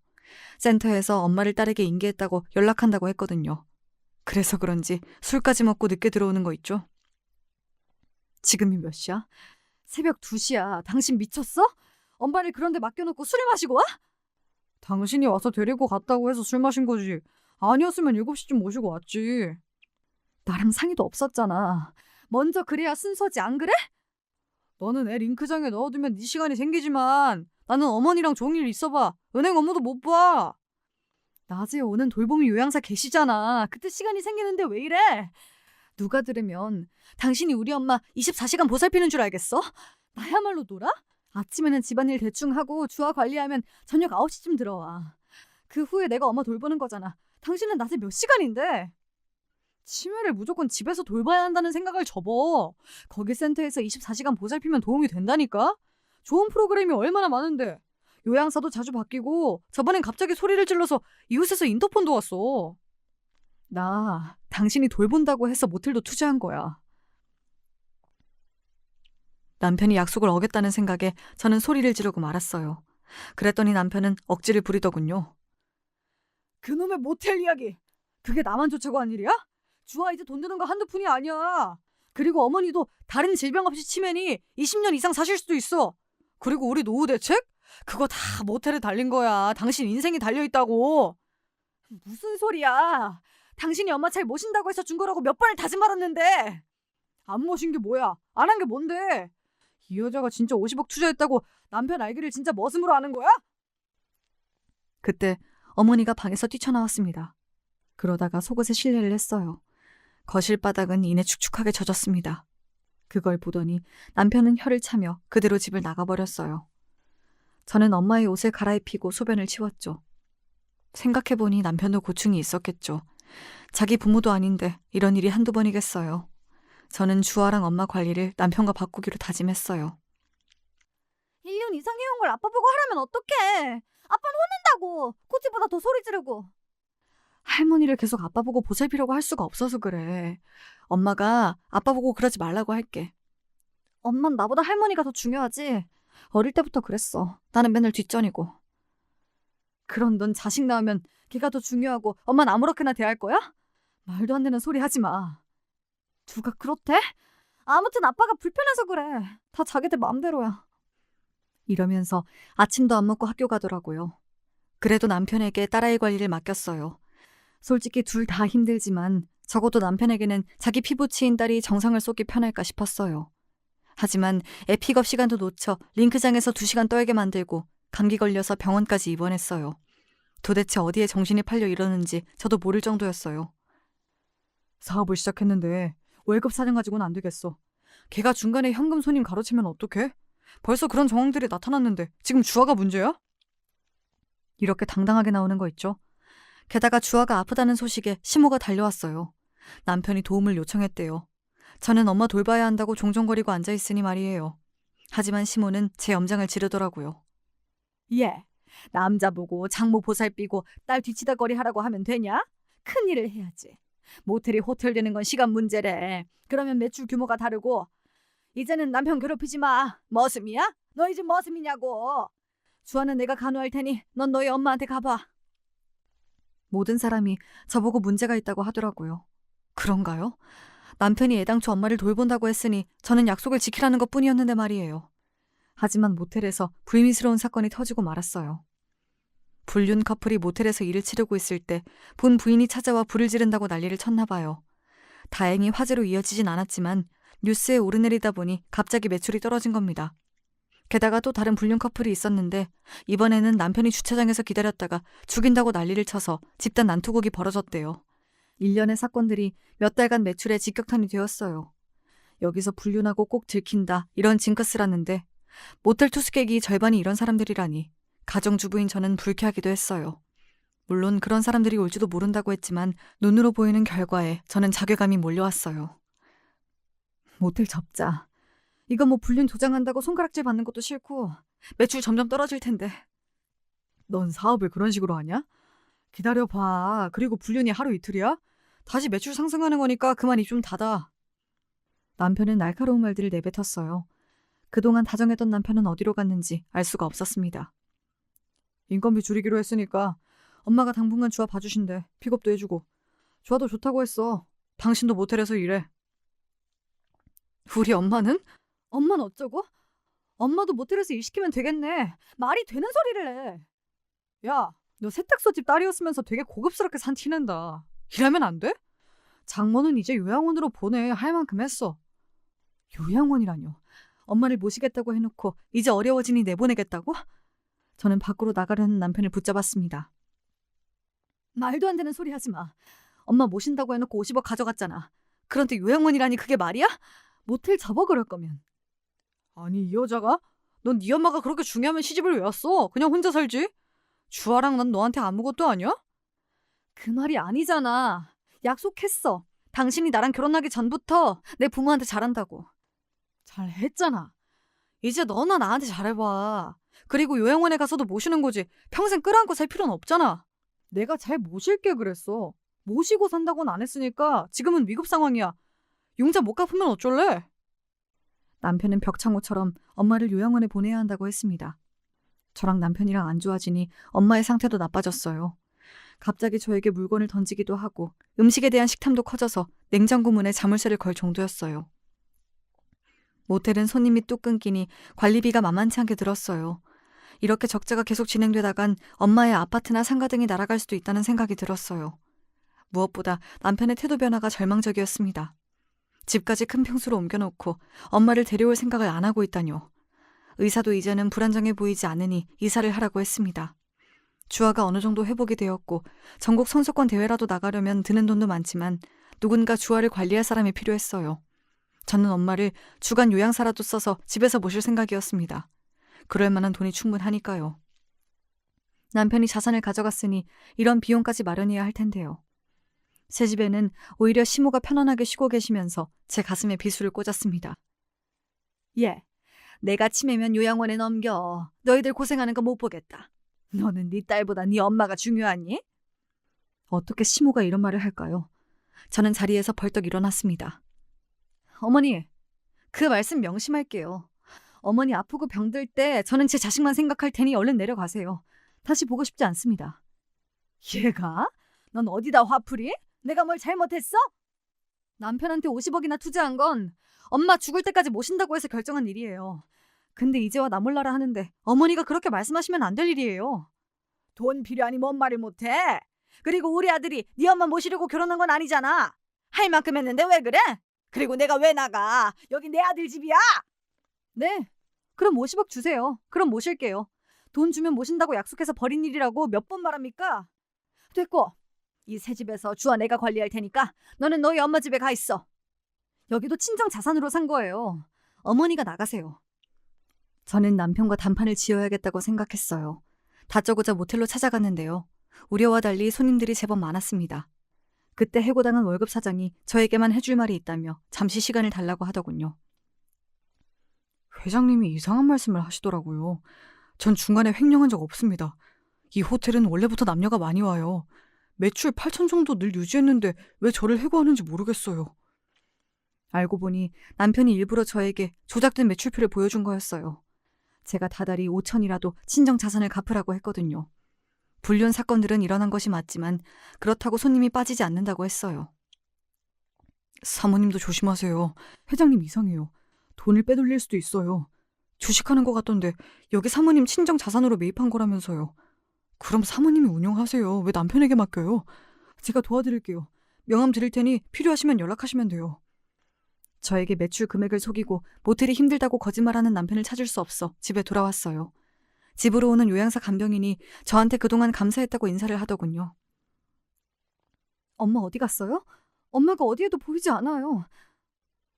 센터에서 엄마를 딸에게 인계했다고 연락한다고 했거든요. 그래서 그런지 술까지 먹고 늦게 들어오는 거 있죠? 지금이 몇 시야? 새벽 2시야. 당신 미쳤어? 엄마를 그런 데 맡겨놓고 술을 마시고 와? 당신이 와서 데리고 갔다고 해서 술 마신 거지. 아니었으면 7시쯤 모시고 왔지. 나랑 상의도 없었잖아. 먼저 그래야 순서지, 안 그래? 너는 애 링크장에 넣어두면 네 시간이 생기지만 나는 어머니랑 종일 있어봐. 은행 업무도 못 봐. 낮에 오는 돌보미 요양사 계시잖아. 그때 시간이 생기는데 왜 이래? 누가 들으면 당신이 우리 엄마 24시간 보살피는 줄 알겠어? 나야말로 놀아? 아침에는 집안일 대충 하고 주아 관리하면 저녁 9시쯤 들어와. 그 후에 내가 엄마 돌보는 거잖아. 당신은 낮에 몇 시간인데? 치매를 무조건 집에서 돌봐야 한다는 생각을 접어. 거기 센터에서 24시간 보살피면 도움이 된다니까? 좋은 프로그램이 얼마나 많은데. 요양사도 자주 바뀌고 저번엔 갑자기 소리를 질러서 이웃에서 인터폰도 왔어. 나 당신이 돌본다고 해서 모텔도 투자한 거야. 남편이 약속을 어겼다는 생각에 저는 소리를 지르고 말았어요. 그랬더니 남편은 억지를 부리더군요. 그놈의 모텔 이야기. 그게 나만 좋자고 한 일이야? 주아 이제 돈 드는 거 한두 푼이 아니야. 그리고 어머니도 다른 질병 없이 치매니 20년 이상 사실 수도 있어. 그리고 우리 노후 대책? 그거 다 모텔에 달린 거야. 당신 인생이 달려있다고. 무슨 소리야. 당신이 엄마 잘 모신다고 해서 준 거라고 몇 번을 다짐 말았는데. 안 모신 게 뭐야. 안 한 게 뭔데. 이 여자가 진짜 50억 투자했다고 남편 알기를 진짜 머슴으로 아는 거야? 그때 어머니가 방에서 뛰쳐나왔습니다. 그러다가 속옷에 실례를 했어요. 거실 바닥은 이내 축축하게 젖었습니다. 그걸 보더니 남편은 혀를 차며 그대로 집을 나가버렸어요. 저는 엄마의 옷을 갈아입히고 소변을 치웠죠. 생각해보니 남편도 고충이 있었겠죠. 자기 부모도 아닌데 이런 일이 한두 번이겠어요. 저는 주아랑 엄마 관리를 남편과 바꾸기로 다짐했어요. 1년 이상 해온 걸 아빠 보고 하라면 어떡해. 아빠는 혼낸다고. 코치보다 더 소리 지르고. 할머니를 계속 아빠 보고 보살피려고 할 수가 없어서 그래. 엄마가 아빠 보고 그러지 말라고 할게. 엄만 나보다 할머니가 더 중요하지. 어릴 때부터 그랬어. 나는 맨날 뒷전이고. 그런 넌 자식 낳으면 걔가 더 중요하고 엄마는 아무렇게나 대할 거야? 말도 안 되는 소리 하지 마. 누가 그렇대? 아무튼 아빠가 불편해서 그래. 다 자기들 마음대로야. 이러면서 아침도 안 먹고 학교 가더라고요. 그래도 남편에게 딸아이 관리를 맡겼어요. 솔직히 둘 다 힘들지만 적어도 남편에게는 자기 피부치인 딸이 정성을 쏟기 편할까 싶었어요. 하지만 애 픽업 시간도 놓쳐 링크장에서 2시간 떨게 만들고 감기 걸려서 병원까지 입원했어요. 도대체 어디에 정신이 팔려 이러는지 저도 모를 정도였어요. 사업을 시작했는데 월급 사정 가지고는 안 되겠어. 걔가 중간에 현금 손님 가로채면 어떡해? 벌써 그런 정황들이 나타났는데 지금 주아가 문제야? 이렇게 당당하게 나오는 거 있죠. 게다가 주아가 아프다는 소식에 시모가 달려왔어요. 남편이 도움을 요청했대요. 저는 엄마 돌봐야 한다고 종종거리고 앉아있으니 말이에요. 하지만 시모는 제 염장을 지르더라고요. 예, 남자 보고 장모 보살피고 딸 뒤치다거리 하라고 하면 되냐? 큰일을 해야지. 모텔이 호텔 되는 건 시간 문제래. 그러면 매출 규모가 다르고. 이제는 남편 괴롭히지 마. 머슴이야? 너희 집 머슴이냐고. 주아는 내가 간호할 테니 넌 너희 엄마한테 가봐. 모든 사람이 저보고 문제가 있다고 하더라고요. 그런가요? 남편이 애당초 엄마를 돌본다고 했으니 저는 약속을 지키라는 것뿐이었는데 말이에요. 하지만 모텔에서 불미스러운 사건이 터지고 말았어요. 불륜 커플이 모텔에서 일을 치르고 있을 때 본 부인이 찾아와 불을 지른다고 난리를 쳤나 봐요. 다행히 화재로 이어지진 않았지만 뉴스에 오르내리다 보니 갑자기 매출이 떨어진 겁니다. 게다가 또 다른 불륜 커플이 있었는데 이번에는 남편이 주차장에서 기다렸다가 죽인다고 난리를 쳐서 집단 난투극이 벌어졌대요. 일련의 사건들이 몇 달간 매출에 직격탄이 되었어요. 여기서 불륜하고 꼭 들킨다 이런 징크스라는데 모텔 투숙객이 절반이 이런 사람들이라니 가정주부인 저는 불쾌하기도 했어요. 물론 그런 사람들이 올지도 모른다고 했지만 눈으로 보이는 결과에 저는 자괴감이 몰려왔어요. 모텔 접자. 이거 뭐 불륜 조장한다고 손가락질 받는 것도 싫고 매출 점점 떨어질 텐데. 넌 사업을 그런 식으로 하냐? 기다려봐. 그리고 불륜이 하루 이틀이야? 다시 매출 상승하는 거니까 그만 입 좀 닫아. 남편은 날카로운 말들을 내뱉었어요. 그동안 다정했던 남편은 어디로 갔는지 알 수가 없었습니다. 인건비 줄이기로 했으니까 엄마가 당분간 주아 봐주신대. 픽업도 해주고. 주아도 좋다고 했어. 당신도 모텔에서 일해. 우리 엄마는? 엄마는 어쩌고? 엄마도 모텔에서 일 시키면 되겠네. 말이 되는 소리를 해. 야, 너 세탁소 집 딸이었으면서 되게 고급스럽게 산 티낸다. 일하면 안 돼? 장모는 이제 요양원으로 보내. 할 만큼 했어. 요양원이라뇨. 엄마를 모시겠다고 해놓고 이제 어려워지니 내보내겠다고? 저는 밖으로 나가려는 남편을 붙잡았습니다. 말도 안 되는 소리 하지 마. 엄마 모신다고 해놓고 50억 가져갔잖아. 그런데 요양원이라니 그게 말이야? 모텔 접어 그럴 거면. 아니 이 여자가? 넌 네 엄마가 그렇게 중요하면 시집을 왜 왔어? 그냥 혼자 살지? 주아랑 난 너한테 아무것도 아니야? 그 말이 아니잖아. 약속했어. 당신이 나랑 결혼하기 전부터 내 부모한테 잘한다고. 잘했잖아. 이제 너나 나한테 잘해봐. 그리고 요양원에 가서도 모시는 거지. 평생 끌어안고 살 필요는 없잖아. 내가 잘 모실게 그랬어. 모시고 산다고는 안 했으니까 지금은 위급 상황이야. 융자 못 갚으면 어쩔래? 남편은 벽창호처럼 엄마를 요양원에 보내야 한다고 했습니다. 저랑 남편이랑 안 좋아지니 엄마의 상태도 나빠졌어요. 갑자기 저에게 물건을 던지기도 하고 음식에 대한 식탐도 커져서 냉장고 문에 자물쇠를 걸 정도였어요. 모텔은 손님이 뚝 끊기니 관리비가 만만치 않게 들었어요. 이렇게 적자가 계속 진행되다간 엄마의 아파트나 상가 등이 날아갈 수도 있다는 생각이 들었어요. 무엇보다 남편의 태도 변화가 절망적이었습니다. 집까지 큰 평수로 옮겨놓고 엄마를 데려올 생각을 안 하고 있다뇨. 의사도 이제는 불안정해 보이지 않으니 이사를 하라고 했습니다. 주아가 어느 정도 회복이 되었고 전국 선수권 대회라도 나가려면 드는 돈도 많지만 누군가 주아를 관리할 사람이 필요했어요. 저는 엄마를 주간 요양사라도 써서 집에서 모실 생각이었습니다. 그럴 만한 돈이 충분하니까요. 남편이 자산을 가져갔으니 이런 비용까지 마련해야 할 텐데요. 새 집에는 오히려 시모가 편안하게 쉬고 계시면서 제 가슴에 비수를 꽂았습니다. 예, 내가 치매면 요양원에 넘겨. 너희들 고생하는 거 못 보겠다. 너는 네 딸보다 네 엄마가 중요하니? 어떻게 시모가 이런 말을 할까요? 저는 자리에서 벌떡 일어났습니다. 어머니, 그 말씀 명심할게요. 어머니 아프고 병들 때 저는 제 자식만 생각할 테니 얼른 내려가세요. 다시 보고 싶지 않습니다. 얘가? 넌 어디다 화풀이? 내가 뭘 잘못했어? 남편한테 50억이나 투자한 건 엄마 죽을 때까지 모신다고 해서 결정한 일이에요. 근데 이제와 나 몰라라 하는데 어머니가 그렇게 말씀하시면 안 될 일이에요. 돈 필요하니 뭔 말을 못해? 그리고 우리 아들이 네 엄마 모시려고 결혼한 건 아니잖아. 할 만큼 했는데 왜 그래? 그리고 내가 왜 나가? 여기 내 아들 집이야. 네. 그럼 50억 주세요. 그럼 모실게요. 돈 주면 모신다고 약속해서 버린 일이라고 몇 번 말합니까? 됐고. 이 새 집에서 주와 내가 관리할 테니까 너는 너희 엄마 집에 가 있어. 여기도 친정 자산으로 산 거예요. 어머니가 나가세요. 저는 남편과 단판을 지어야겠다고 생각했어요. 다짜고짜 모텔로 찾아갔는데요. 우려와 달리 손님들이 제법 많았습니다. 그때 해고당한 월급 사장이 저에게만 해줄 말이 있다며 잠시 시간을 달라고 하더군요. 회장님이 이상한 말씀을 하시더라고요. 전 중간에 횡령한 적 없습니다. 이 호텔은 원래부터 남녀가 많이 와요. 매출 8천 정도 늘 유지했는데 왜 저를 해고하는지 모르겠어요. 알고 보니 남편이 일부러 저에게 조작된 매출표를 보여준 거였어요. 제가 다달이 5천이라도 친정 자산을 갚으라고 했거든요. 불륜 사건들은 일어난 것이 맞지만 그렇다고 손님이 빠지지 않는다고 했어요. 사모님도 조심하세요. 회장님 이상해요. 돈을 빼돌릴 수도 있어요. 주식하는 것 같던데 여기 사모님 친정 자산으로 매입한 거라면서요. 그럼 사모님이 운영하세요. 왜 남편에게 맡겨요? 제가 도와드릴게요. 명함 드릴 테니 필요하시면 연락하시면 돼요. 저에게 매출 금액을 속이고 모텔이 힘들다고 거짓말하는 남편을 찾을 수 없어 집에 돌아왔어요. 집으로 오는 요양사 간병인이 저한테 그동안 감사했다고 인사를 하더군요. 엄마 어디 갔어요? 엄마가 어디에도 보이지 않아요.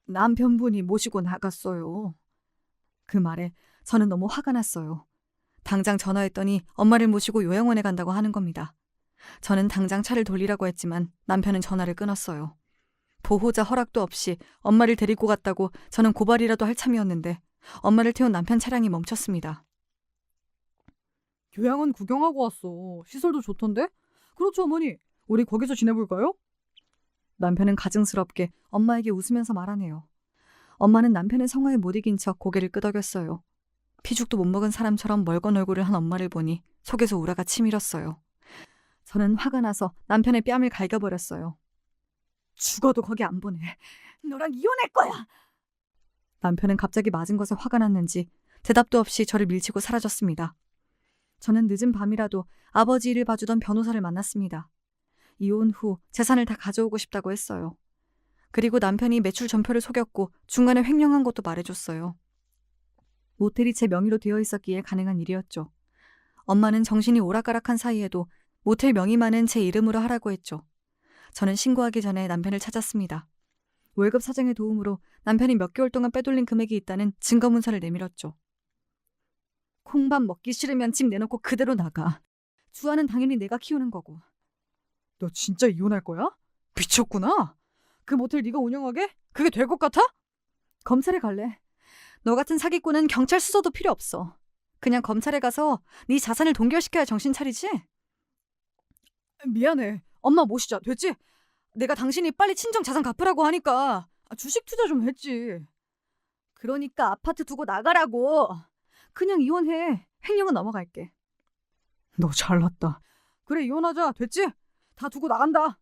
남편분이 모시고 나갔어요. 그 말에 저는 너무 화가 났어요. 당장 전화했더니 엄마를 모시고 요양원에 간다고 하는 겁니다. 저는 당장 차를 돌리라고 했지만 남편은 전화를 끊었어요. 보호자 허락도 없이 엄마를 데리고 갔다고 저는 고발이라도 할 참이었는데 엄마를 태운 남편 차량이 멈췄습니다. 요양원 구경하고 왔어. 시설도 좋던데? 그렇죠, 어머니. 우리 거기서 지내볼까요? 남편은 가증스럽게 엄마에게 웃으면서 말하네요. 엄마는 남편의 성화에 못 이긴 척 고개를 끄덕였어요. 피죽도 못 먹은 사람처럼 멀건 얼굴을 한 엄마를 보니 속에서 우라가 치밀었어요. 저는 화가 나서 남편의 뺨을 갈겨버렸어요. 죽어도 거기 안 보내. 너랑 이혼할 거야. 남편은 갑자기 맞은 것에 화가 났는지 대답도 없이 저를 밀치고 사라졌습니다. 저는 늦은 밤이라도 아버지 일을 봐주던 변호사를 만났습니다. 이혼 후 재산을 다 가져오고 싶다고 했어요. 그리고 남편이 매출 전표를 속였고 중간에 횡령한 것도 말해줬어요. 모텔이 제 명의로 되어 있었기에 가능한 일이었죠. 엄마는 정신이 오락가락한 사이에도 모텔 명의만은 제 이름으로 하라고 했죠. 저는 신고하기 전에 남편을 찾았습니다. 월급 사정의 도움으로 남편이 몇 개월 동안 빼돌린 금액이 있다는 증거문서를 내밀었죠. 콩밥 먹기 싫으면 집 내놓고 그대로 나가. 주아는 당연히 내가 키우는 거고. 너 진짜 이혼할 거야? 미쳤구나. 그 모텔 네가 운영하게? 그게 될 것 같아? 검찰에 갈래. 너 같은 사기꾼은 경찰 수사도 필요 없어. 그냥 검찰에 가서 네 자산을 동결시켜야 정신 차리지? 미안해. 엄마 모시자. 됐지? 내가 당신이 빨리 친정 자산 갚으라고 하니까 주식 투자 좀 했지. 그러니까 아파트 두고 나가라고. 그냥 이혼해. 횡령은 넘어갈게. 너 잘났다. 그래 이혼하자. 됐지? 다 두고 나간다.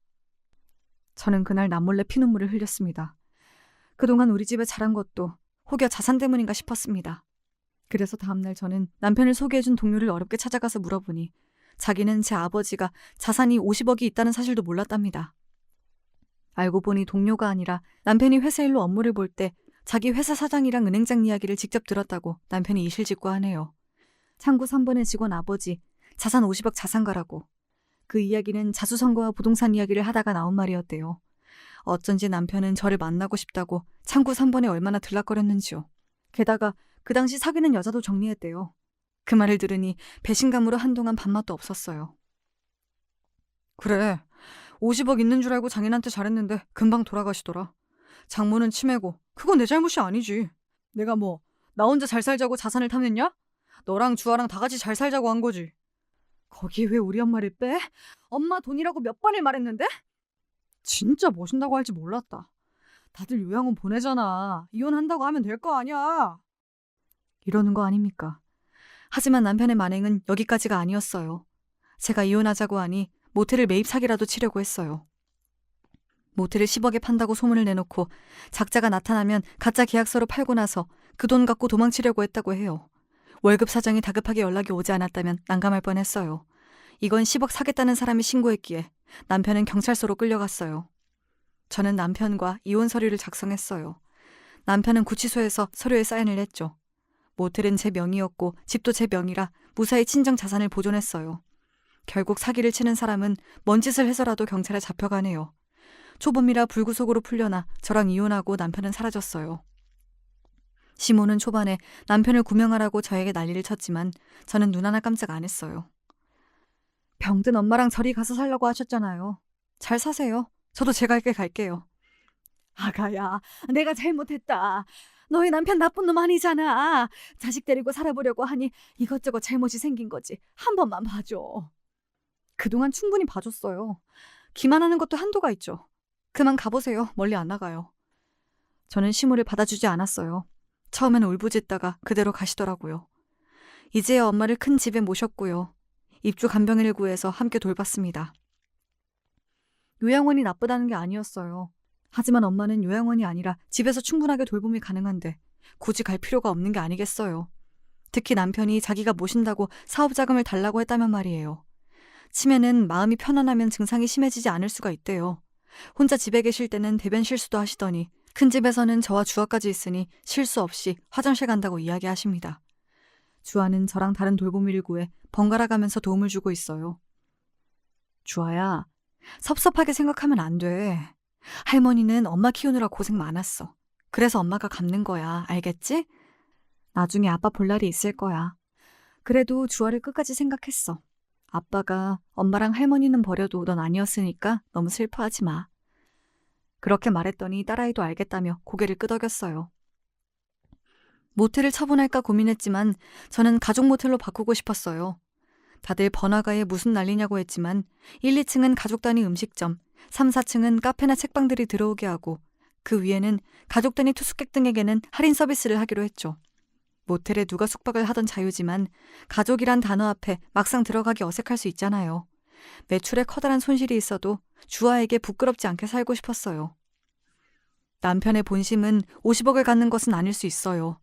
저는 그날 남몰래 피눈물을 흘렸습니다. 그동안 우리 집에 자란 것도 혹여 자산 때문인가 싶었습니다. 그래서 다음날 저는 남편을 소개해준 동료를 어렵게 찾아가서 물어보니 자기는 제 아버지가 자산이 50억이 있다는 사실도 몰랐답니다. 알고 보니 동료가 아니라 남편이 회사 일로 업무를 볼 때 자기 회사 사장이랑 은행장 이야기를 직접 들었다고 남편이 이실직고하네요. 창구 3번의 직원 아버지, 자산 50억 자산가라고. 그 이야기는 자수성가와 부동산 이야기를 하다가 나온 말이었대요. 어쩐지 남편은 저를 만나고 싶다고 창구 3번에 얼마나 들락거렸는지요. 게다가 그 당시 사귀는 여자도 정리했대요. 그 말을 들으니 배신감으로 한동안 밥맛도 없었어요. 그래, 50억 있는 줄 알고 장인한테 잘했는데 금방 돌아가시더라. 장모는 치매고 그건 내 잘못이 아니지. 내가 뭐 나 혼자 잘 살자고 자산을 탐냈냐? 너랑 주아랑 다 같이 잘 살자고 한 거지. 거기에 왜 우리 엄마를 빼? 엄마 돈이라고 몇 번을 말했는데? 진짜 모신다고 할지 몰랐다. 다들 요양원 보내잖아. 이혼한다고 하면 될 거 아니야. 이러는 거 아닙니까? 하지만 남편의 만행은 여기까지가 아니었어요. 제가 이혼하자고 하니 모텔을 매입 사기라도 치려고 했어요. 모텔을 10억에 판다고 소문을 내놓고 작자가 나타나면 가짜 계약서로 팔고 나서 그 돈 갖고 도망치려고 했다고 해요. 월급 사정이 다급하게 연락이 오지 않았다면 난감할 뻔했어요. 이건 10억 사겠다는 사람이 신고했기에 남편은 경찰서로 끌려갔어요. 저는 남편과 이혼 서류를 작성했어요. 남편은 구치소에서 서류에 사인을 했죠. 모텔은 제 명의였고 집도 제 명의라 무사히 친정 자산을 보존했어요. 결국 사기를 치는 사람은 뭔 짓을 해서라도 경찰에 잡혀가네요. 초범이라 불구속으로 풀려나 저랑 이혼하고 남편은 사라졌어요. 시모는 초반에 남편을 구명하라고 저에게 난리를 쳤지만 저는 눈 하나 깜짝 안 했어요. 병든 엄마랑 저리 가서 살라고 하셨잖아요. 잘 사세요. 저도 제 갈 길 갈게요. 아가야, 내가 잘못했다. 너희 남편 나쁜 놈 아니잖아. 자식 데리고 살아보려고 하니 이것저것 잘못이 생긴 거지. 한 번만 봐줘. 그동안 충분히 봐줬어요. 기만하는 것도 한도가 있죠. 그만 가보세요. 멀리 안 나가요. 저는 시모를 받아주지 않았어요. 처음엔 울부짖다가 그대로 가시더라고요. 이제야 엄마를 큰 집에 모셨고요. 입주 간병인을 구해서 함께 돌봤습니다. 요양원이 나쁘다는 게 아니었어요. 하지만 엄마는 요양원이 아니라 집에서 충분하게 돌봄이 가능한데 굳이 갈 필요가 없는 게 아니겠어요. 특히 남편이 자기가 모신다고 사업 자금을 달라고 했다면 말이에요. 치매는 마음이 편안하면 증상이 심해지지 않을 수가 있대요. 혼자 집에 계실 때는 대변 실수도 하시더니 큰 집에서는 저와 주아까지 있으니 실수 없이 화장실 간다고 이야기하십니다. 주아는 저랑 다른 돌보미를 구해 번갈아 가면서 도움을 주고 있어요. 주아야, 섭섭하게 생각하면 안 돼. 할머니는 엄마 키우느라 고생 많았어. 그래서 엄마가 갚는 거야. 알겠지? 나중에 아빠 볼 날이 있을 거야. 그래도 주아를 끝까지 생각했어. 아빠가 엄마랑 할머니는 버려도 넌 아니었으니까 너무 슬퍼하지 마. 그렇게 말했더니 딸아이도 알겠다며 고개를 끄덕였어요. 모텔을 처분할까 고민했지만 저는 가족 모텔로 바꾸고 싶었어요. 다들 번화가에 무슨 난리냐고 했지만 1, 2층은 가족 단위 음식점, 3, 4층은 카페나 책방들이 들어오게 하고 그 위에는 가족 단위 투숙객 등에게는 할인 서비스를 하기로 했죠. 모텔에 누가 숙박을 하던 자유지만 가족이란 단어 앞에 막상 들어가기 어색할 수 있잖아요. 매출에 커다란 손실이 있어도 주아에게 부끄럽지 않게 살고 싶었어요. 남편의 본심은 50억을 갖는 것은 아닐 수 있어요.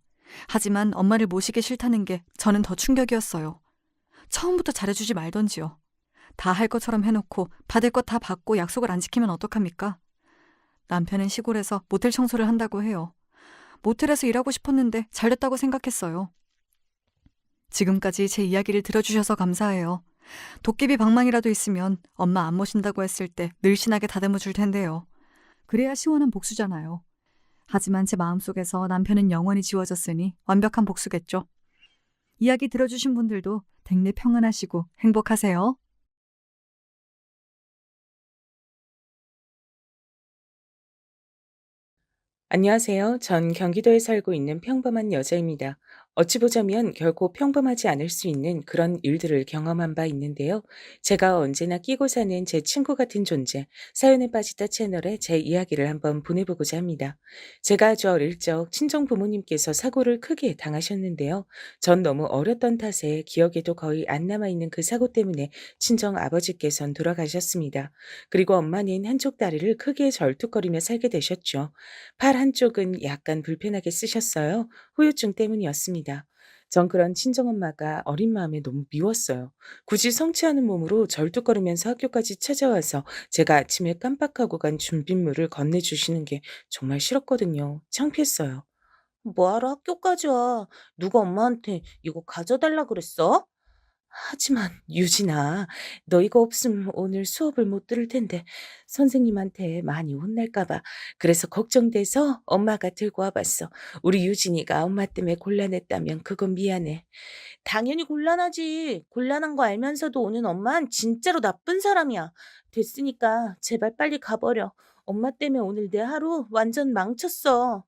하지만 엄마를 모시기 싫다는 게 저는 더 충격이었어요. 처음부터 잘해주지 말던지요. 다 할 것처럼 해놓고 받을 것 다 받고 약속을 안 지키면 어떡합니까? 남편은 시골에서 모텔 청소를 한다고 해요. 모텔에서 일하고 싶었는데 잘됐다고 생각했어요. 지금까지 제 이야기를 들어주셔서 감사해요. 도깨비 방망이라도 있으면 엄마 안 모신다고 했을 때 늘씬하게 다듬어 줄 텐데요. 그래야 시원한 복수잖아요. 하지만 제 마음속에서 남편은 영원히 지워졌으니 완벽한 복수겠죠. 이야기 들어주신 분들도 댁내 평안하시고 행복하세요. 안녕하세요. 전 경기도에 살고 있는 평범한 여자입니다. 어찌 보자면 결코 평범하지 않을 수 있는 그런 일들을 경험한 바 있는데요. 제가 언제나 끼고 사는 제 친구 같은 존재, 사연에 빠지다 채널에 제 이야기를 한번 보내보고자 합니다. 제가 아주 어릴 적 친정 부모님께서 사고를 크게 당하셨는데요. 전 너무 어렸던 탓에 기억에도 거의 안 남아있는 그 사고 때문에 친정 아버지께선 돌아가셨습니다. 그리고 엄마는 한쪽 다리를 크게 절뚝거리며 살게 되셨죠. 팔 한쪽은 약간 불편하게 쓰셨어요. 후유증 때문이었습니다. 전 그런 친정엄마가 어린 마음에 너무 미웠어요. 굳이 성취하는 몸으로 절뚝거리면서 학교까지 찾아와서 제가 아침에 깜빡하고 간 준빗물을 건네주시는 게 정말 싫었거든요. 창피했어요. 뭐하러 학교까지 와? 누가 엄마한테 이거 가져달라 그랬어? 하지만 유진아, 너 이거 없으면 오늘 수업을 못 들을 텐데 선생님한테 많이 혼날까 봐. 그래서 걱정돼서 엄마가 들고 와봤어. 우리 유진이가 엄마 때문에 곤란했다면 그건 미안해. 당연히 곤란하지. 곤란한 거 알면서도 오는 엄만 진짜로 나쁜 사람이야. 됐으니까 제발 빨리 가버려. 엄마 때문에 오늘 내 하루 완전 망쳤어.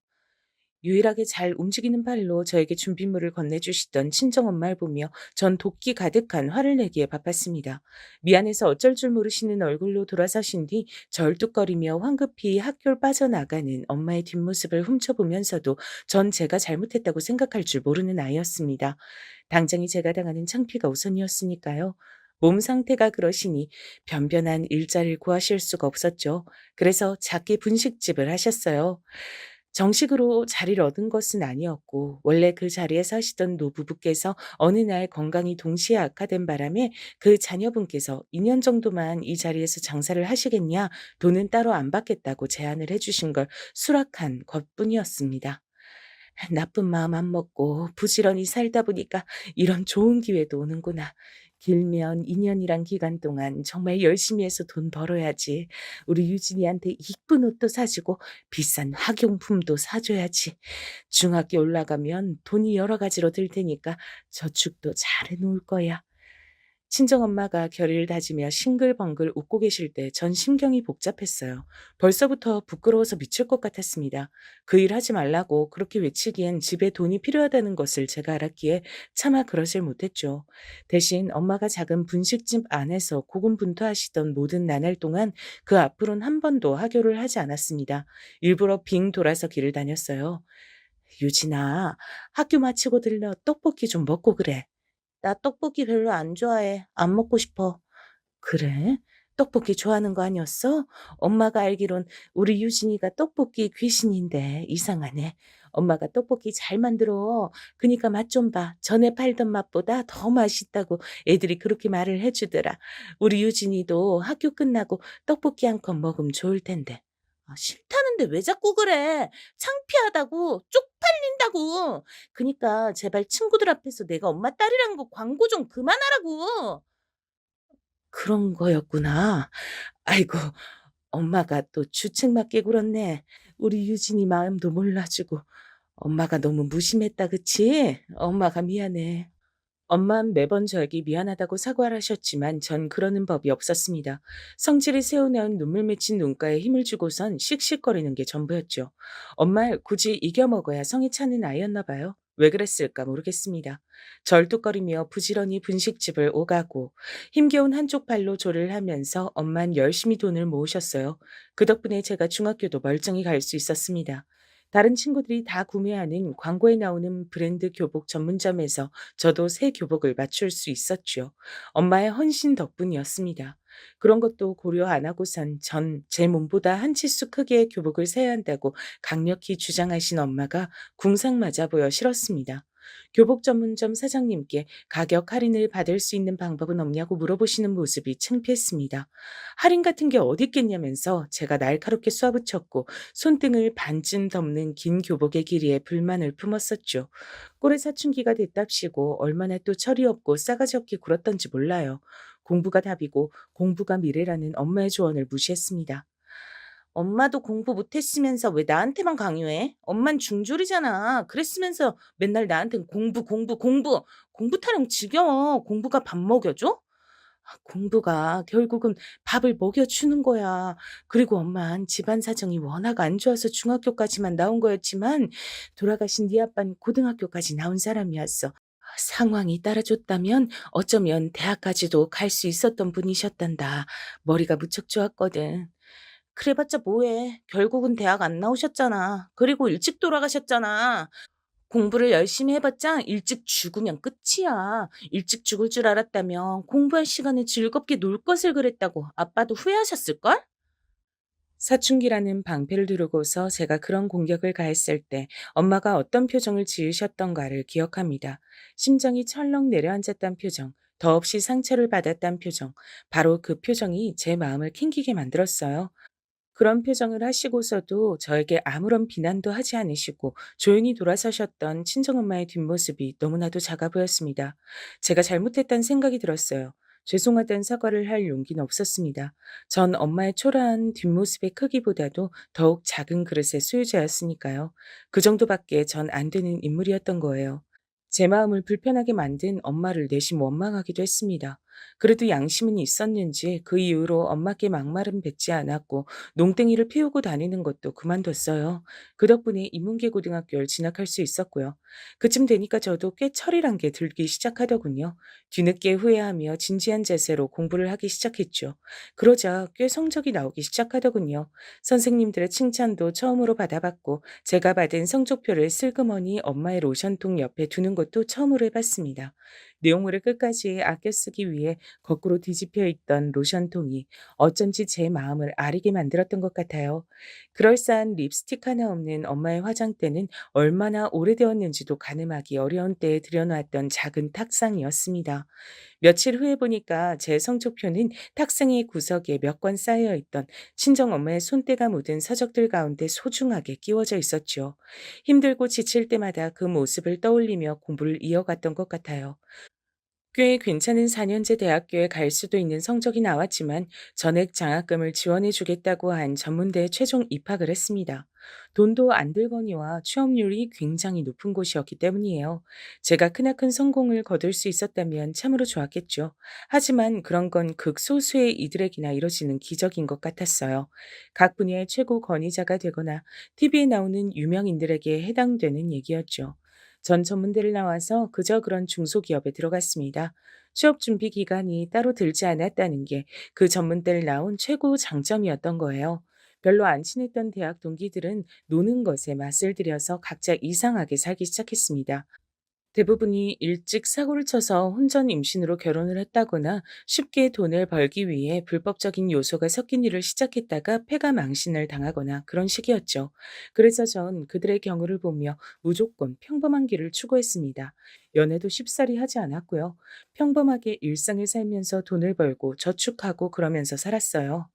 유일하게 잘 움직이는 팔로 저에게 준비물을 건네주시던 친정엄마를 보며 전 도끼 가득한 화를 내기에 바빴습니다. 미안해서 어쩔 줄 모르시는 얼굴로 돌아서신 뒤 절뚝거리며 황급히 학교를 빠져나가는 엄마의 뒷모습을 훔쳐보면서도 전 제가 잘못했다고 생각할 줄 모르는 아이였습니다. 당장이 제가 당하는 창피가 우선이었으니까요. 몸 상태가 그러시니 변변한 일자리를 구하실 수가 없었죠. 그래서 작게 분식집을 하셨어요. 정식으로 자리를 얻은 것은 아니었고 원래 그 자리에 사시던 노부부께서 어느 날 건강이 동시에 악화된 바람에 그 자녀분께서 2년 정도만 이 자리에서 장사를 하시겠냐, 돈은 따로 안 받겠다고 제안을 해주신 걸 수락한 것뿐이었습니다. 나쁜 마음 안 먹고 부지런히 살다 보니까 이런 좋은 기회도 오는구나. 길면 2년이란 기간 동안 정말 열심히 해서 돈 벌어야지. 우리 유진이한테 이쁜 옷도 사주고 비싼 학용품도 사줘야지. 중학교 올라가면 돈이 여러 가지로 들 테니까 저축도 잘 해놓을 거야. 친정엄마가 결의를 다지며 싱글벙글 웃고 계실 때 전 심경이 복잡했어요. 벌써부터 부끄러워서 미칠 것 같았습니다. 그 일 하지 말라고 그렇게 외치기엔 집에 돈이 필요하다는 것을 제가 알았기에 차마 그러질 못했죠. 대신 엄마가 작은 분식집 안에서 고군분투하시던 모든 나날 동안 그 앞으로는 한 번도 하교를 하지 않았습니다. 일부러 빙 돌아서 길을 다녔어요. 유진아, 학교 마치고 들려 떡볶이 좀 먹고 그래. 나 떡볶이 별로 안 좋아해. 안 먹고 싶어. 그래? 떡볶이 좋아하는 거 아니었어? 엄마가 알기론 우리 유진이가 떡볶이 귀신인데 이상하네. 엄마가 떡볶이 잘 만들어. 그니까 맛 좀 봐. 전에 팔던 맛보다 더 맛있다고 애들이 그렇게 말을 해주더라. 우리 유진이도 학교 끝나고 떡볶이 한 컵 먹으면 좋을 텐데. 아, 싫다는데 왜 자꾸 그래? 창피하다고, 쪽팔린다고. 그니까 제발 친구들 앞에서 내가 엄마 딸이라는 거 광고 좀 그만하라고. 그런 거였구나. 아이고, 엄마가 또 주책맞게 굴었네. 우리 유진이 마음도 몰라주고. 엄마가 너무 무심했다, 그치? 엄마가 미안해. 엄만 매번 저에게 미안하다고 사과를 하셨지만 전 그러는 법이 없었습니다. 성질이 새어나온 눈물 맺힌 눈가에 힘을 주고선 씩씩거리는 게 전부였죠. 엄마를 굳이 이겨먹어야 성이 차는 아이였나 봐요. 왜 그랬을까 모르겠습니다. 절뚝거리며 부지런히 분식집을 오가고 힘겨운 한쪽 발로 조를 하면서 엄만 열심히 돈을 모으셨어요. 그 덕분에 제가 중학교도 멀쩡히 갈 수 있었습니다. 다른 친구들이 다 구매하는 광고에 나오는 브랜드 교복 전문점에서 저도 새 교복을 맞출 수 있었죠. 엄마의 헌신 덕분이었습니다. 그런 것도 고려 안 하고선 전 제 몸보다 한 치수 크기의 교복을 사야 한다고 강력히 주장하신 엄마가 궁상 맞아 보여 싫었습니다. 교복 전문점 사장님께 가격 할인을 받을 수 있는 방법은 없냐고 물어보시는 모습이 창피했습니다. 할인 같은 게 어디 있겠냐면서 제가 날카롭게 쏘아붙였고 손등을 반쯤 덮는 긴 교복의 길이에 불만을 품었었죠. 꼴의 사춘기가 됐답시고 얼마나 또 철이 없고 싸가지 없게 굴었던지 몰라요. 공부가 답이고 공부가 미래라는 엄마의 조언을 무시했습니다. 엄마도 공부 못했으면서 왜 나한테만 강요해? 엄만 중졸이잖아. 그랬으면서 맨날 나한텐 공부, 공부, 공부. 공부 타령 지겨워. 공부가 밥 먹여줘? 아, 공부가 결국은 밥을 먹여주는 거야. 그리고 엄만 집안 사정이 워낙 안 좋아서 중학교까지만 나온 거였지만 돌아가신 네 아빠는 고등학교까지 나온 사람이었어. 상황이 따라줬다면 어쩌면 대학까지도 갈 수 있었던 분이셨단다. 머리가 무척 좋았거든. 그래봤자 뭐해. 결국은 대학 안 나오셨잖아. 그리고 일찍 돌아가셨잖아. 공부를 열심히 해봤자 일찍 죽으면 끝이야. 일찍 죽을 줄 알았다면 공부할 시간에 즐겁게 놀 것을 그랬다고 아빠도 후회하셨을걸? 사춘기라는 방패를 두르고서 제가 그런 공격을 가했을 때 엄마가 어떤 표정을 지으셨던가를 기억합니다. 심장이 철렁 내려앉았단 표정, 더없이 상처를 받았단 표정, 바로 그 표정이 제 마음을 캥기게 만들었어요. 그런 표정을 하시고서도 저에게 아무런 비난도 하지 않으시고 조용히 돌아서셨던 친정엄마의 뒷모습이 너무나도 작아 보였습니다. 제가 잘못했다는 생각이 들었어요. 죄송하다는 사과를 할 용기는 없었습니다. 전 엄마의 초라한 뒷모습의 크기보다도 더욱 작은 그릇의 소유자였으니까요. 그 정도밖에 전 안 되는 인물이었던 거예요. 제 마음을 불편하게 만든 엄마를 내심 원망하기도 했습니다. 그래도 양심은 있었는지 그 이후로 엄마께 막말은 뱉지 않았고 농땡이를 피우고 다니는 것도 그만뒀어요. 그 덕분에 인문계 고등학교를 진학할 수 있었고요. 그쯤 되니까 저도 꽤 철이란 게 들기 시작하더군요. 뒤늦게 후회하며 진지한 자세로 공부를 하기 시작했죠. 그러자 꽤 성적이 나오기 시작하더군요. 선생님들의 칭찬도 처음으로 받아봤고 제가 받은 성적표를 슬그머니 엄마의 로션통 옆에 두는 것도 처음으로 해봤습니다. 내용물을 끝까지 아껴 쓰기 위해 거꾸로 뒤집혀 있던 로션통이 어쩐지 제 마음을 아리게 만들었던 것 같아요. 그럴싸한 립스틱 하나 없는 엄마의 화장대는 얼마나 오래되었는지도 가늠하기 어려운 때에 들여놓았던 작은 탁상이었습니다. 며칠 후에 보니까 제 성적표는 탁상의 구석에 몇 권 쌓여 있던 친정엄마의 손때가 묻은 서적들 가운데 소중하게 끼워져 있었죠. 힘들고 지칠 때마다 그 모습을 떠올리며 공부를 이어갔던 것 같아요. 꽤 괜찮은 4년제 대학교에 갈 수도 있는 성적이 나왔지만 전액 장학금을 지원해 주겠다고 한 전문대에 최종 입학을 했습니다. 돈도 안 들거니와 취업률이 굉장히 높은 곳이었기 때문이에요. 제가 크나큰 성공을 거둘 수 있었다면 참으로 좋았겠죠. 하지만 그런 건 극소수의 이들에게나 이뤄지는 기적인 것 같았어요. 각 분야의 최고 권위자가 되거나 TV에 나오는 유명인들에게 해당되는 얘기였죠. 전 전문대를 나와서 그저 그런 중소기업에 들어갔습니다. 취업 준비 기간이 따로 들지 않았다는 게 그 전문대를 나온 최고 장점이었던 거예요. 별로 안 친했던 대학 동기들은 노는 것에 맛을 들여서 각자 이상하게 살기 시작했습니다. 대부분이 일찍 사고를 쳐서 혼전 임신으로 결혼을 했다거나 쉽게 돈을 벌기 위해 불법적인 요소가 섞인 일을 시작했다가 패가 망신을 당하거나 그런 식이었죠. 그래서 전 그들의 경우를 보며 무조건 평범한 길을 추구했습니다. 연애도 쉽사리 하지 않았고요. 평범하게 일상을 살면서 돈을 벌고 저축하고 그러면서 살았어요.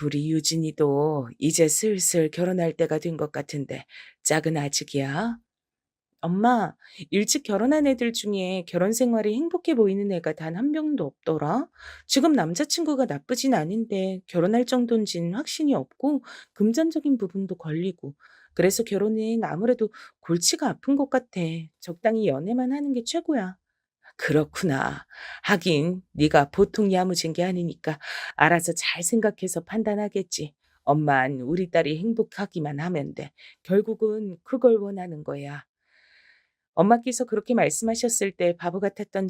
우리 유진이도 이제 슬슬 결혼할 때가 된 것 같은데 짝은 아직이야? 엄마, 일찍 결혼한 애들 중에 결혼 생활이 행복해 보이는 애가 단 한 명도 없더라. 지금 남자친구가 나쁘진 않은데 결혼할 정도인진 확신이 없고 금전적인 부분도 걸리고. 그래서 결혼은 아무래도 골치가 아픈 것 같아. 적당히 연애만 하는 게 최고야. 그렇구나. 하긴 네가 보통 야무진 게 아니니까 알아서 잘 생각해서 판단하겠지. 엄만 우리 딸이 행복하기만 하면 돼. 결국은 그걸 원하는 거야. 엄마께서 그렇게 말씀하셨을 때 바보 같았던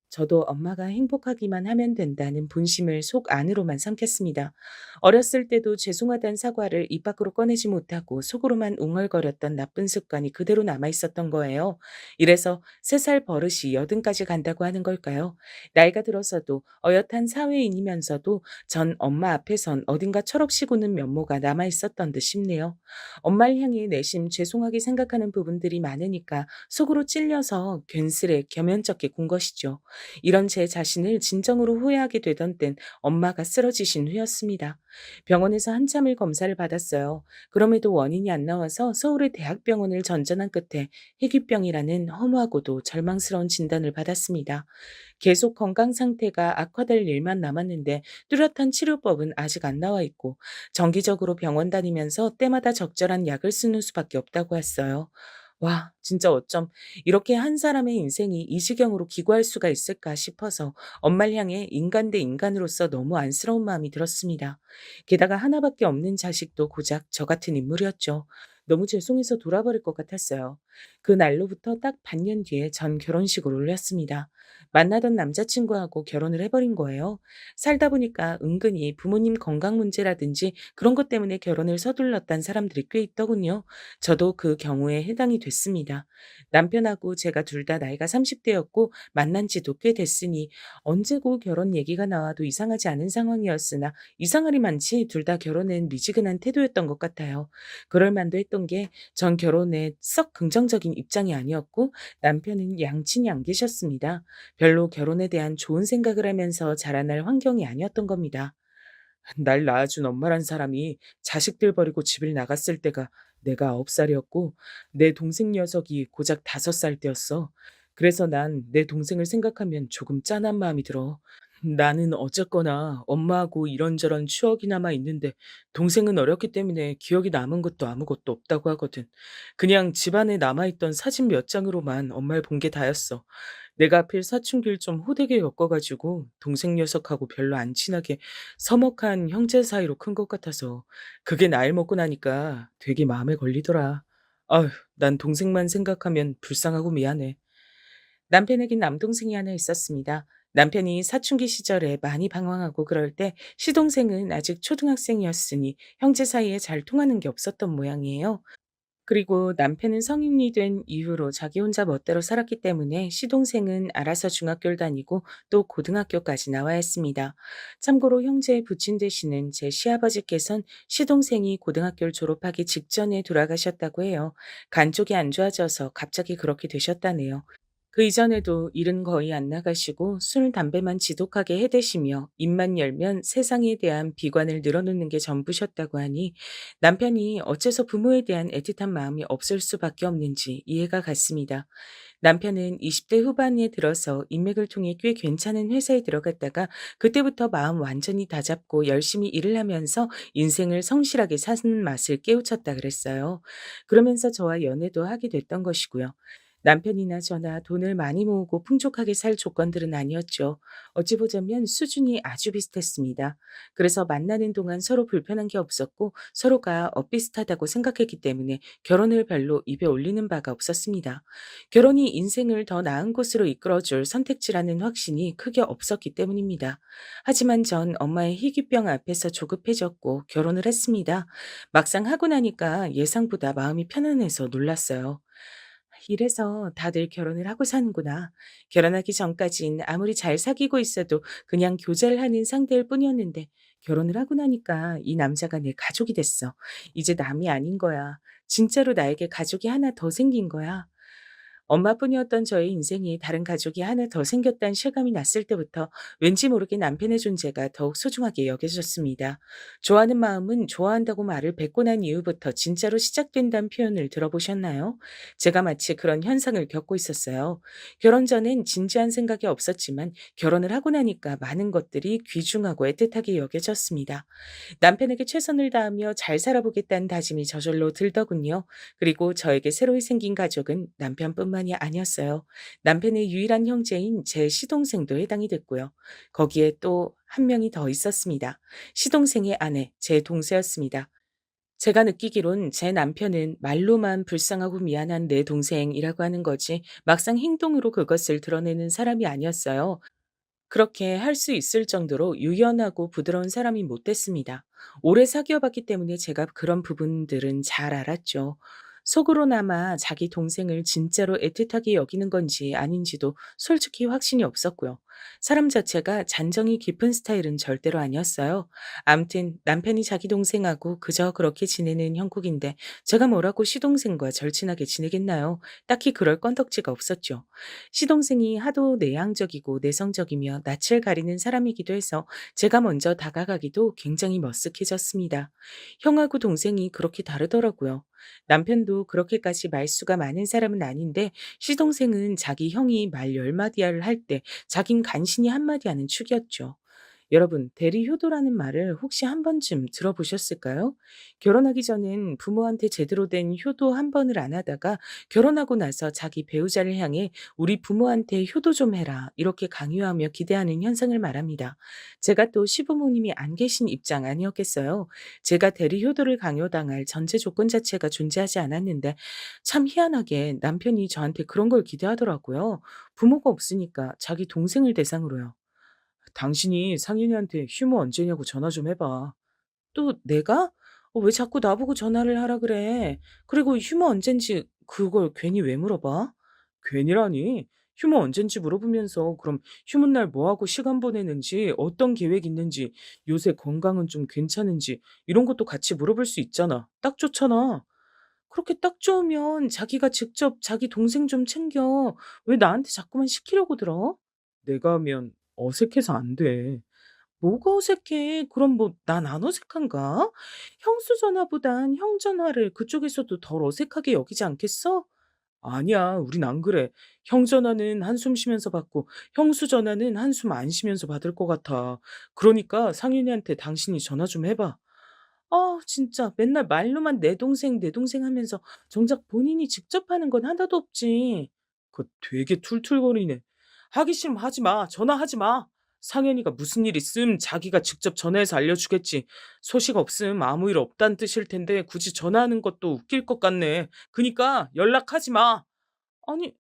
저도 엄마가 행복하기만 하면 된다는 본심을 속 안으로만 삼켰습니다. 어렸을 때도 죄송하다는 사과를 입 밖으로 꺼내지 못하고 속으로만 웅얼거렸던 나쁜 습관이 그대로 남아 있었던 거예요. 이래서 3살 버릇이 80까지 간다고 하는 걸까요? 나이가 들어서도 어엿한 사회인이면서도 전 엄마 앞에선 어딘가 철없이 구는 면모가 남아 있었던 듯 싶네요. 엄마를 향해 내심 죄송하게 생각하는 부분들이 많으니까 속으로 찔려서 괜스레 겸연쩍게 군 것이죠. 이런 제 자신을 진정으로 후회하게 되던 땐 엄마가 쓰러지신 후였습니다. 병원에서 한참을 검사를 받았어요. 그럼에도 원인이 안 나와서 서울의 대학병원을 전전한 끝에 희귀병이라는 허무하고도 절망스러운 진단을 받았습니다. 계속 건강 상태가 악화될 일만 남았는데 뚜렷한 치료법은 아직 안 나와 있고 정기적으로 병원 다니면서 때마다 적절한 약을 쓰는 수밖에 없다고 했어요. 와, 진짜 어쩜 이렇게 한 사람의 인생이 이 지경으로 기구할 수가 있을까 싶어서 엄마를 향해 인간 대 인간으로서 너무 안쓰러운 마음이 들었습니다. 게다가 하나밖에 없는 자식도 고작 저 같은 인물이었죠. 너무 죄송해서 돌아버릴 것 같았어요. 그 날로부터 딱 반년 뒤에 전 결혼식을 올렸습니다. 만나던 남자친구하고 결혼을 해버린 거예요. 살다 보니까 은근히 부모님 건강 문제라든지 그런 것 때문에 결혼을 서둘렀던 사람들이 꽤 있더군요. 저도 그 경우에 해당이 됐습니다. 남편하고 제가 둘 다 나이가 30대였고 만난 지도 꽤 됐으니 언제고 결혼 얘기가 나와도 이상하지 않은 상황이었으나 이상하리 많지 둘 다 결혼엔 미지근한 태도였던 것 같아요. 그럴 만도 했던 게 전 결혼에 썩 긍정적인 입장이 아니었고 남편은 양친이 안 계셨습니다. 별로 결혼에 대한 좋은 생각을 하면서 자라날 환경이 아니었던 겁니다. 날 낳아준 엄마란 사람이 자식들 버리고 집을 나갔을 때가 내가 9살이었고 내 동생 녀석이 고작 5살 때였어. 그래서 난 내 동생을 생각하면 조금 짠한 마음이 들어. 나는 어쨌거나 엄마하고 이런저런 추억이 남아 있는데 동생은 어렸기 때문에 기억이 남은 것도 아무것도 없다고 하거든. 그냥 집안에 남아있던 사진 몇 장으로만 엄마를 본 게 다였어. 내가 하필 사춘기를 좀 호되게 겪어가지고 동생 녀석하고 별로 안 친하게 서먹한 형제 사이로 큰 것 같아서 그게 나이 먹고 나니까 되게 마음에 걸리더라. 아휴, 난 동생만 생각하면 불쌍하고 미안해. 남편에겐 남동생이 하나 있었습니다. 남편이 사춘기 시절에 많이 방황하고 그럴 때 시동생은 아직 초등학생이었으니 형제 사이에 잘 통하는 게 없었던 모양이에요. 그리고 남편은 성인이 된 이후로 자기 혼자 멋대로 살았기 때문에 시동생은 알아서 중학교를 다니고 또 고등학교까지 나와야 했습니다. 참고로 형제의 부친 되시는 제 시아버지께선 시동생이 고등학교를 졸업하기 직전에 돌아가셨다고 해요. 간 쪽이 안 좋아져서 갑자기 그렇게 되셨다네요. 그 이전에도 일은 거의 안 나가시고 술, 담배만 지독하게 해대시며 입만 열면 세상에 대한 비관을 늘어놓는 게 전부셨다고 하니 남편이 어째서 부모에 대한 애틋한 마음이 없을 수밖에 없는지 이해가 갔습니다. 남편은 20대 후반에 들어서 인맥을 통해 꽤 괜찮은 회사에 들어갔다가 그때부터 마음 완전히 다잡고 열심히 일을 하면서 인생을 성실하게 사는 맛을 깨우쳤다 그랬어요. 그러면서 저와 연애도 하게 됐던 것이고요. 남편이나 저나 돈을 많이 모으고 풍족하게 살 조건들은 아니었죠. 어찌 보자면 수준이 아주 비슷했습니다. 그래서 만나는 동안 서로 불편한 게 없었고 서로가 엇비슷하다고 생각했기 때문에 결혼을 별로 입에 올리는 바가 없었습니다. 결혼이 인생을 더 나은 곳으로 이끌어줄 선택지라는 확신이 크게 없었기 때문입니다. 하지만 전 엄마의 희귀병 앞에서 조급해졌고 결혼을 했습니다. 막상 하고 나니까 예상보다 마음이 편안해서 놀랐어요. 이래서 다들 결혼을 하고 사는구나. 결혼하기 전까진 아무리 잘 사귀고 있어도 그냥 교제를 하는 상대일 뿐이었는데 결혼을 하고 나니까 이 남자가 내 가족이 됐어. 이제 남이 아닌 거야. 진짜로 나에게 가족이 하나 더 생긴 거야. 엄마뿐이었던 저의 인생에 다른 가족이 하나 더 생겼다는 실감이 났을 때부터 왠지 모르게 남편의 존재가 더욱 소중하게 여겨졌습니다. 좋아하는 마음은 좋아한다고 말을 뱉고 난 이후부터 진짜로 시작된다는 표현을 들어보셨나요? 제가 마치 그런 현상을 겪고 있었어요. 결혼 전엔 진지한 생각이 없었지만 결혼을 하고 나니까 많은 것들이 귀중하고 애틋하게 여겨졌습니다. 남편에게 최선을 다하며 잘 살아보겠다는 다짐이 저절로 들더군요. 그리고 저에게 새로 생긴 가족은 남편뿐만이 아니었어요. 남편의 유일한 형제인 제 시동생도 해당이 됐고요. 거기에 또 한 명이 더 있었습니다. 시동생의 아내, 제 동서였습니다. 제가 느끼기론 제 남편은 말로만 불쌍하고 미안한 내 동생이라고 하는 거지 막상 행동으로 그것을 드러내는 사람이 아니었어요. 그렇게 할 수 있을 정도로 유연하고 부드러운 사람이 못 됐습니다. 오래 사귀어 봤기 때문에 제가 그런 부분들은 잘 알았죠. 속으로나마 자기 동생을 진짜로 애틋하게 여기는 건지 아닌지도 솔직히 확신이 없었고요. 사람 자체가 잔정이 깊은 스타일은 절대로 아니었어요. 암튼 남편이 자기 동생하고 그저 그렇게 지내는 형국인데 제가 뭐라고 시동생과 절친하게 지내겠나요? 딱히 그럴 건덕지가 없었죠. 시동생이 하도 내향적이고 내성적이며 낯을 가리는 사람이기도 해서 제가 먼저 다가가기도 굉장히 머쓱해졌습니다. 형하고 동생이 그렇게 다르더라고요. 남편도 그렇게까지 말수가 많은 사람은 아닌데 시동생은 자기 형이 말 10마디를 할 때 자긴 간신히 한마디 하는 축이었죠. 여러분, 대리효도라는 말을 혹시 한 번쯤 들어보셨을까요? 결혼하기 전엔 부모한테 제대로 된 효도 한 번을 안 하다가 결혼하고 나서 자기 배우자를 향해 우리 부모한테 효도 좀 해라. 이렇게 강요하며 기대하는 현상을 말합니다. 제가 또 시부모님이 안 계신 입장 아니었겠어요? 제가 대리효도를 강요당할 전제 조건 자체가 존재하지 않았는데 참 희한하게 남편이 저한테 그런 걸 기대하더라고요. 부모가 없으니까 자기 동생을 대상으로요. 당신이 상인이한테 휴무 언제냐고 전화 좀 해봐. 또 내가? 왜 자꾸 나보고 전화를 하라 그래? 그리고 휴무 언젠지 그걸 괜히 왜 물어봐? 괜히라니. 휴무 언젠지 물어보면서 그럼 휴무 날 뭐하고 시간 보내는지, 어떤 계획 있는지, 요새 건강은 좀 괜찮은지 이런 것도 같이 물어볼 수 있잖아. 딱 좋잖아. 그렇게 딱 좋으면 자기가 직접 자기 동생 좀 챙겨. 왜 나한테 자꾸만 시키려고 들어? 내가 하면 어색해서 안 돼. 뭐가 어색해? 그럼 뭐 난 안 어색한가? 형수 전화보단 형 전화를 그쪽에서도 덜 어색하게 여기지 않겠어? 아니야, 우린 안 그래. 형 전화는 한숨 쉬면서 받고 형수 전화는 한숨 안 쉬면서 받을 것 같아. 그러니까 상윤이한테 당신이 전화 좀 해봐. 아, 진짜 맨날 말로만 내 동생 하면서 정작 본인이 직접 하는 건 하나도 없지. 그거 되게 툴툴거리네. 하기 싫으면 하지 마. 전화하지 마. 상현이가 무슨 일 있음 자기가 직접 전화해서 알려주겠지. 소식 없음 아무 일 없다는 뜻일 텐데 굳이 전화하는 것도 웃길 것 같네. 그니까 연락하지 마. 아니,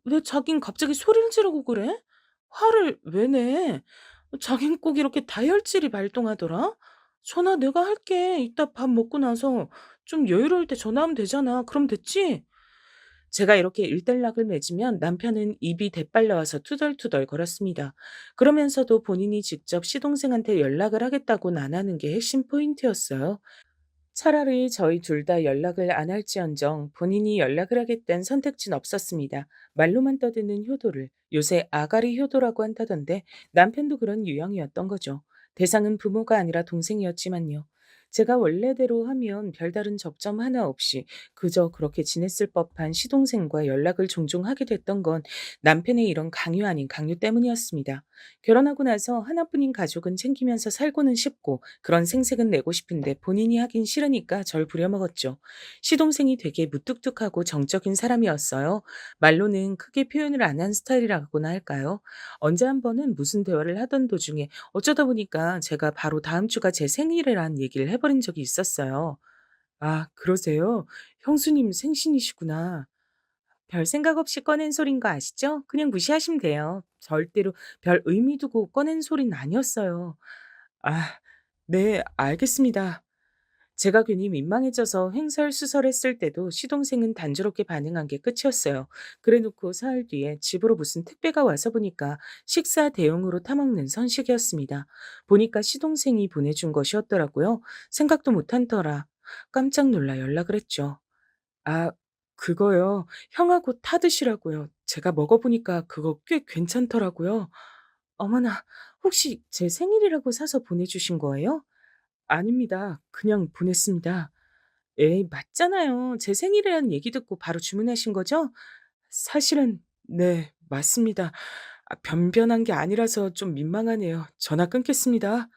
왜 자긴 갑자기 소리를 지르고 그래? 화를 왜 내? 자긴 꼭 이렇게 다혈질이 발동하더라? 전화 내가 할게. 이따 밥 먹고 나서 좀 여유로울 때 전화하면 되잖아. 그럼 됐지? 제가 이렇게 일단락을 맺으면 남편은 입이 대빨 나와서 투덜투덜 거렸습니다. 그러면서도 본인이 직접 시동생한테 연락을 하겠다고는 안 하는 게 핵심 포인트였어요. 차라리 저희 둘 다 연락을 안 할지언정 본인이 연락을 하겠다는 선택지는 없었습니다. 말로만 떠드는 효도를 요새 아가리 효도라고 한다던데 남편도 그런 유형이었던 거죠. 대상은 부모가 아니라 동생이었지만요. 제가 원래대로 하면 별다른 접점 하나 없이 그저 그렇게 지냈을 법한 시동생과 연락을 종종 하게 됐던 건 남편의 이런 강요 아닌 강요 때문이었습니다. 결혼하고 나서 하나뿐인 가족은 챙기면서 살고는 싶고 그런 생색은 내고 싶은데 본인이 하긴 싫으니까 절 부려먹었죠. 시동생이 되게 무뚝뚝하고 정적인 사람이었어요. 말로는 크게 표현을 안 한 스타일이라고나 할까요? 언제 한 번은 무슨 대화를 하던 도중에 어쩌다 보니까 제가 바로 다음 주가 제 생일이란 얘기를 해버린 적이 있었어요. 아, 그러세요? 형수님 생신이시구나. 별 생각 없이 꺼낸 소린 거 아시죠? 그냥 무시하시면 돼요. 절대로 별 의미 두고 꺼낸 소리는 아니었어요. 아, 네, 알겠습니다. 제가 괜히 민망해져서 횡설수설했을 때도 시동생은 단조롭게 반응한 게 끝이었어요. 그래놓고 사흘 뒤에 집으로 무슨 택배가 와서 보니까 식사 대용으로 타먹는 선식이었습니다. 보니까 시동생이 보내준 것이었더라고요. 생각도 못한 터라 깜짝 놀라 연락을 했죠. 아, 그거요. 형하고 타 드시라고요. 제가 먹어보니까 그거 꽤 괜찮더라고요. 어머나, 혹시 제 생일이라고 사서 보내주신 거예요? 아닙니다. 그냥 보냈습니다. 에이, 맞잖아요. 제 생일이라는 얘기 듣고 바로 주문하신 거죠? 사실은, 네, 맞습니다. 아, 변변한 게 아니라서 좀 민망하네요. 전화 끊겠습니다.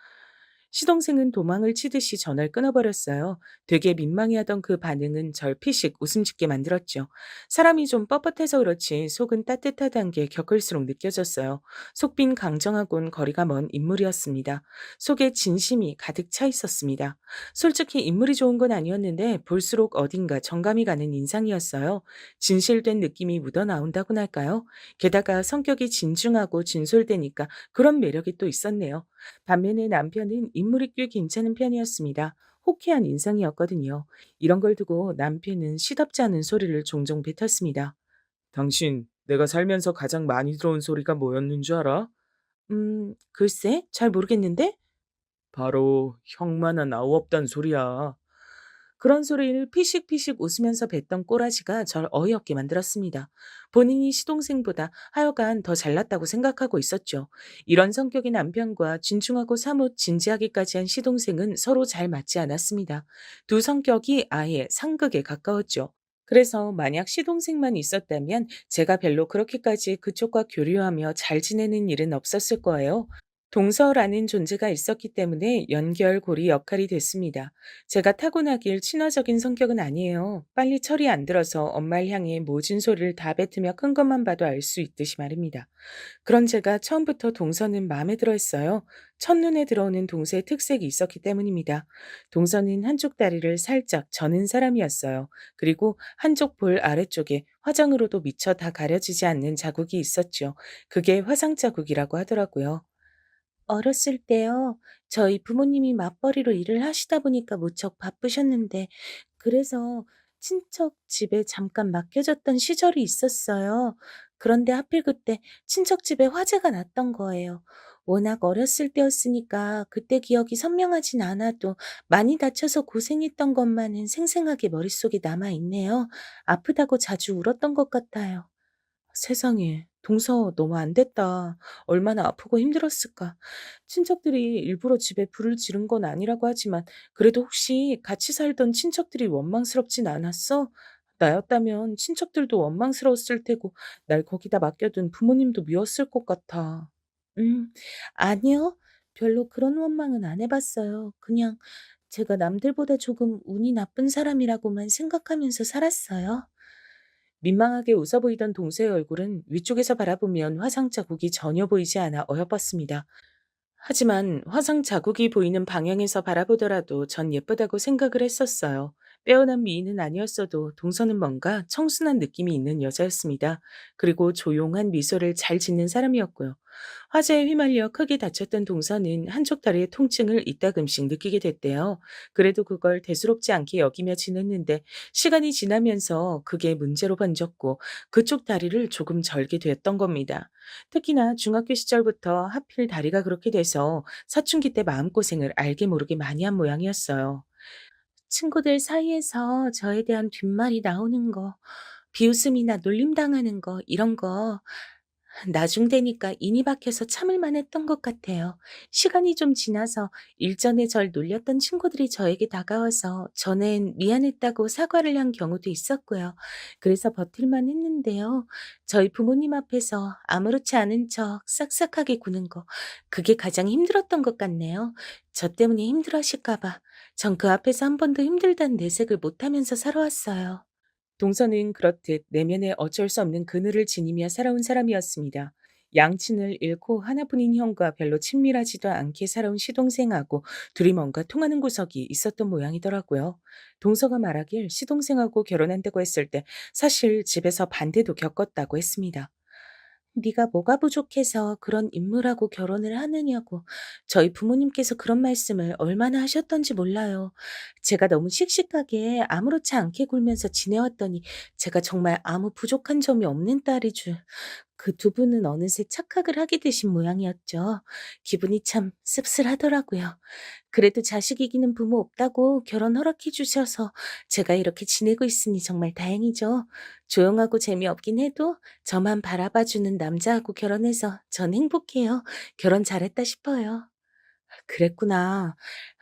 시동생은 도망을 치듯이 전화를 끊어버렸어요. 되게 민망해하던 그 반응은 절 피식 웃음 짓게 만들었죠. 사람이 좀 뻣뻣해서 그렇지 속은 따뜻하다는 게 겪을수록 느껴졌어요. 속빈 강정하고는 거리가 먼 인물이었습니다. 속에 진심이 가득 차 있었습니다. 솔직히 인물이 좋은 건 아니었는데 볼수록 어딘가 정감이 가는 인상이었어요. 진실된 느낌이 묻어나온다고나 할까요? 게다가 성격이 진중하고 진솔되니까 그런 매력이 또 있었네요. 반면에 남편은 인물이 꽤 괜찮은 편이었습니다. 호쾌한 인상이었거든요. 이런 걸 두고 남편은 시덥지 않은 소리를 종종 뱉었습니다. 당신, 내가 살면서 가장 많이 들어온 소리가 뭐였는 줄 알아? 글쎄, 잘 모르겠는데? 바로 형만한 아우 없단 소리야. 그런 소리를 피식피식 웃으면서 뱉던 꼬라지가 절 어이없게 만들었습니다. 본인이 시동생보다 하여간 더 잘났다고 생각하고 있었죠. 이런 성격의 남편과 진중하고 사뭇 진지하기까지 한 시동생은 서로 잘 맞지 않았습니다. 두 성격이 아예 상극에 가까웠죠. 그래서 만약 시동생만 있었다면 제가 별로 그렇게까지 그쪽과 교류하며 잘 지내는 일은 없었을 거예요. 동서라는 존재가 있었기 때문에 연결고리 역할이 됐습니다. 제가 타고나길 친화적인 성격은 아니에요. 빨리 철이 안 들어서 엄마를 향해 모진 소리를 다 뱉으며 큰 것만 봐도 알 수 있듯이 말입니다. 그런 제가 처음부터 동서는 마음에 들어 했어요. 첫눈에 들어오는 동서의 특색이 있었기 때문입니다. 동서는 한쪽 다리를 살짝 저는 사람이었어요. 그리고 한쪽 볼 아래쪽에 화장으로도 미처 다 가려지지 않는 자국이 있었죠. 그게 화상 자국이라고 하더라고요. 어렸을 때요. 저희 부모님이 맞벌이로 일을 하시다 보니까 무척 바쁘셨는데, 그래서 친척 집에 잠깐 맡겨졌던 시절이 있었어요. 그런데 하필 그때 친척 집에 화재가 났던 거예요. 워낙 어렸을 때였으니까 그때 기억이 선명하진 않아도 많이 다쳐서 고생했던 것만은 생생하게 머릿속에 남아있네요. 아프다고 자주 울었던 것 같아요. 세상에, 동서 너무 안 됐다. 얼마나 아프고 힘들었을까. 친척들이 일부러 집에 불을 지른 건 아니라고 하지만 그래도 혹시 같이 살던 친척들이 원망스럽진 않았어? 나였다면 친척들도 원망스러웠을 테고 날 거기다 맡겨둔 부모님도 미웠을 것 같아. 음, 아니요. 별로 그런 원망은 안 해봤어요. 그냥 제가 남들보다 조금 운이 나쁜 사람이라고만 생각하면서 살았어요. 민망하게 웃어 보이던 동서의 얼굴은 위쪽에서 바라보면 화상 자국이 전혀 보이지 않아 어여뻤습니다. 하지만 화상 자국이 보이는 방향에서 바라보더라도 전 예쁘다고 생각을 했었어요. 빼어난 미인은 아니었어도 동서는 뭔가 청순한 느낌이 있는 여자였습니다. 그리고 조용한 미소를 잘 짓는 사람이었고요. 화재에 휘말려 크게 다쳤던 동서는 한쪽 다리의 통증을 이따금씩 느끼게 됐대요. 그래도 그걸 대수롭지 않게 여기며 지냈는데 시간이 지나면서 그게 문제로 번졌고 그쪽 다리를 조금 절게 됐던 겁니다. 특히나 중학교 시절부터 하필 다리가 그렇게 돼서 사춘기 때 마음고생을 알게 모르게 많이 한 모양이었어요. 친구들 사이에서 저에 대한 뒷말이 나오는 거, 비웃음이나 놀림당하는 거, 이런 거 나중 되니까 인이 박혀서 참을만 했던 것 같아요. 시간이 좀 지나서 일전에 절 놀렸던 친구들이 저에게 다가와서 전엔 미안했다고 사과를 한 경우도 있었고요. 그래서 버틸만 했는데요. 저희 부모님 앞에서 아무렇지 않은 척 싹싹하게 구는 거, 그게 가장 힘들었던 것 같네요. 저 때문에 힘들어하실까봐. 전 그 앞에서 한 번도 힘들다는 내색을 못하면서 살아왔어요. 동서는 그렇듯 내면에 어쩔 수 없는 그늘을 지니며 살아온 사람이었습니다. 양친을 잃고 하나뿐인 형과 별로 친밀하지도 않게 살아온 시동생하고 둘이 뭔가 통하는 구석이 있었던 모양이더라고요. 동서가 말하길 시동생하고 결혼한다고 했을 때 사실 집에서 반대도 겪었다고 했습니다. 네가 뭐가 부족해서 그런 인물하고 결혼을 하느냐고 저희 부모님께서 그런 말씀을 얼마나 하셨던지 몰라요. 제가 너무 씩씩하게 아무렇지 않게 굴면서 지내왔더니 제가 정말 아무 부족한 점이 없는 딸이 줄. 그 두 분은 어느새 착각을 하게 되신 모양이었죠. 기분이 참 씁쓸하더라고요. 그래도 자식 이기는 부모 없다고 결혼 허락해 주셔서 제가 이렇게 지내고 있으니 정말 다행이죠. 조용하고 재미없긴 해도 저만 바라봐 주는 남자하고 결혼해서 전 행복해요. 결혼 잘했다 싶어요. 그랬구나.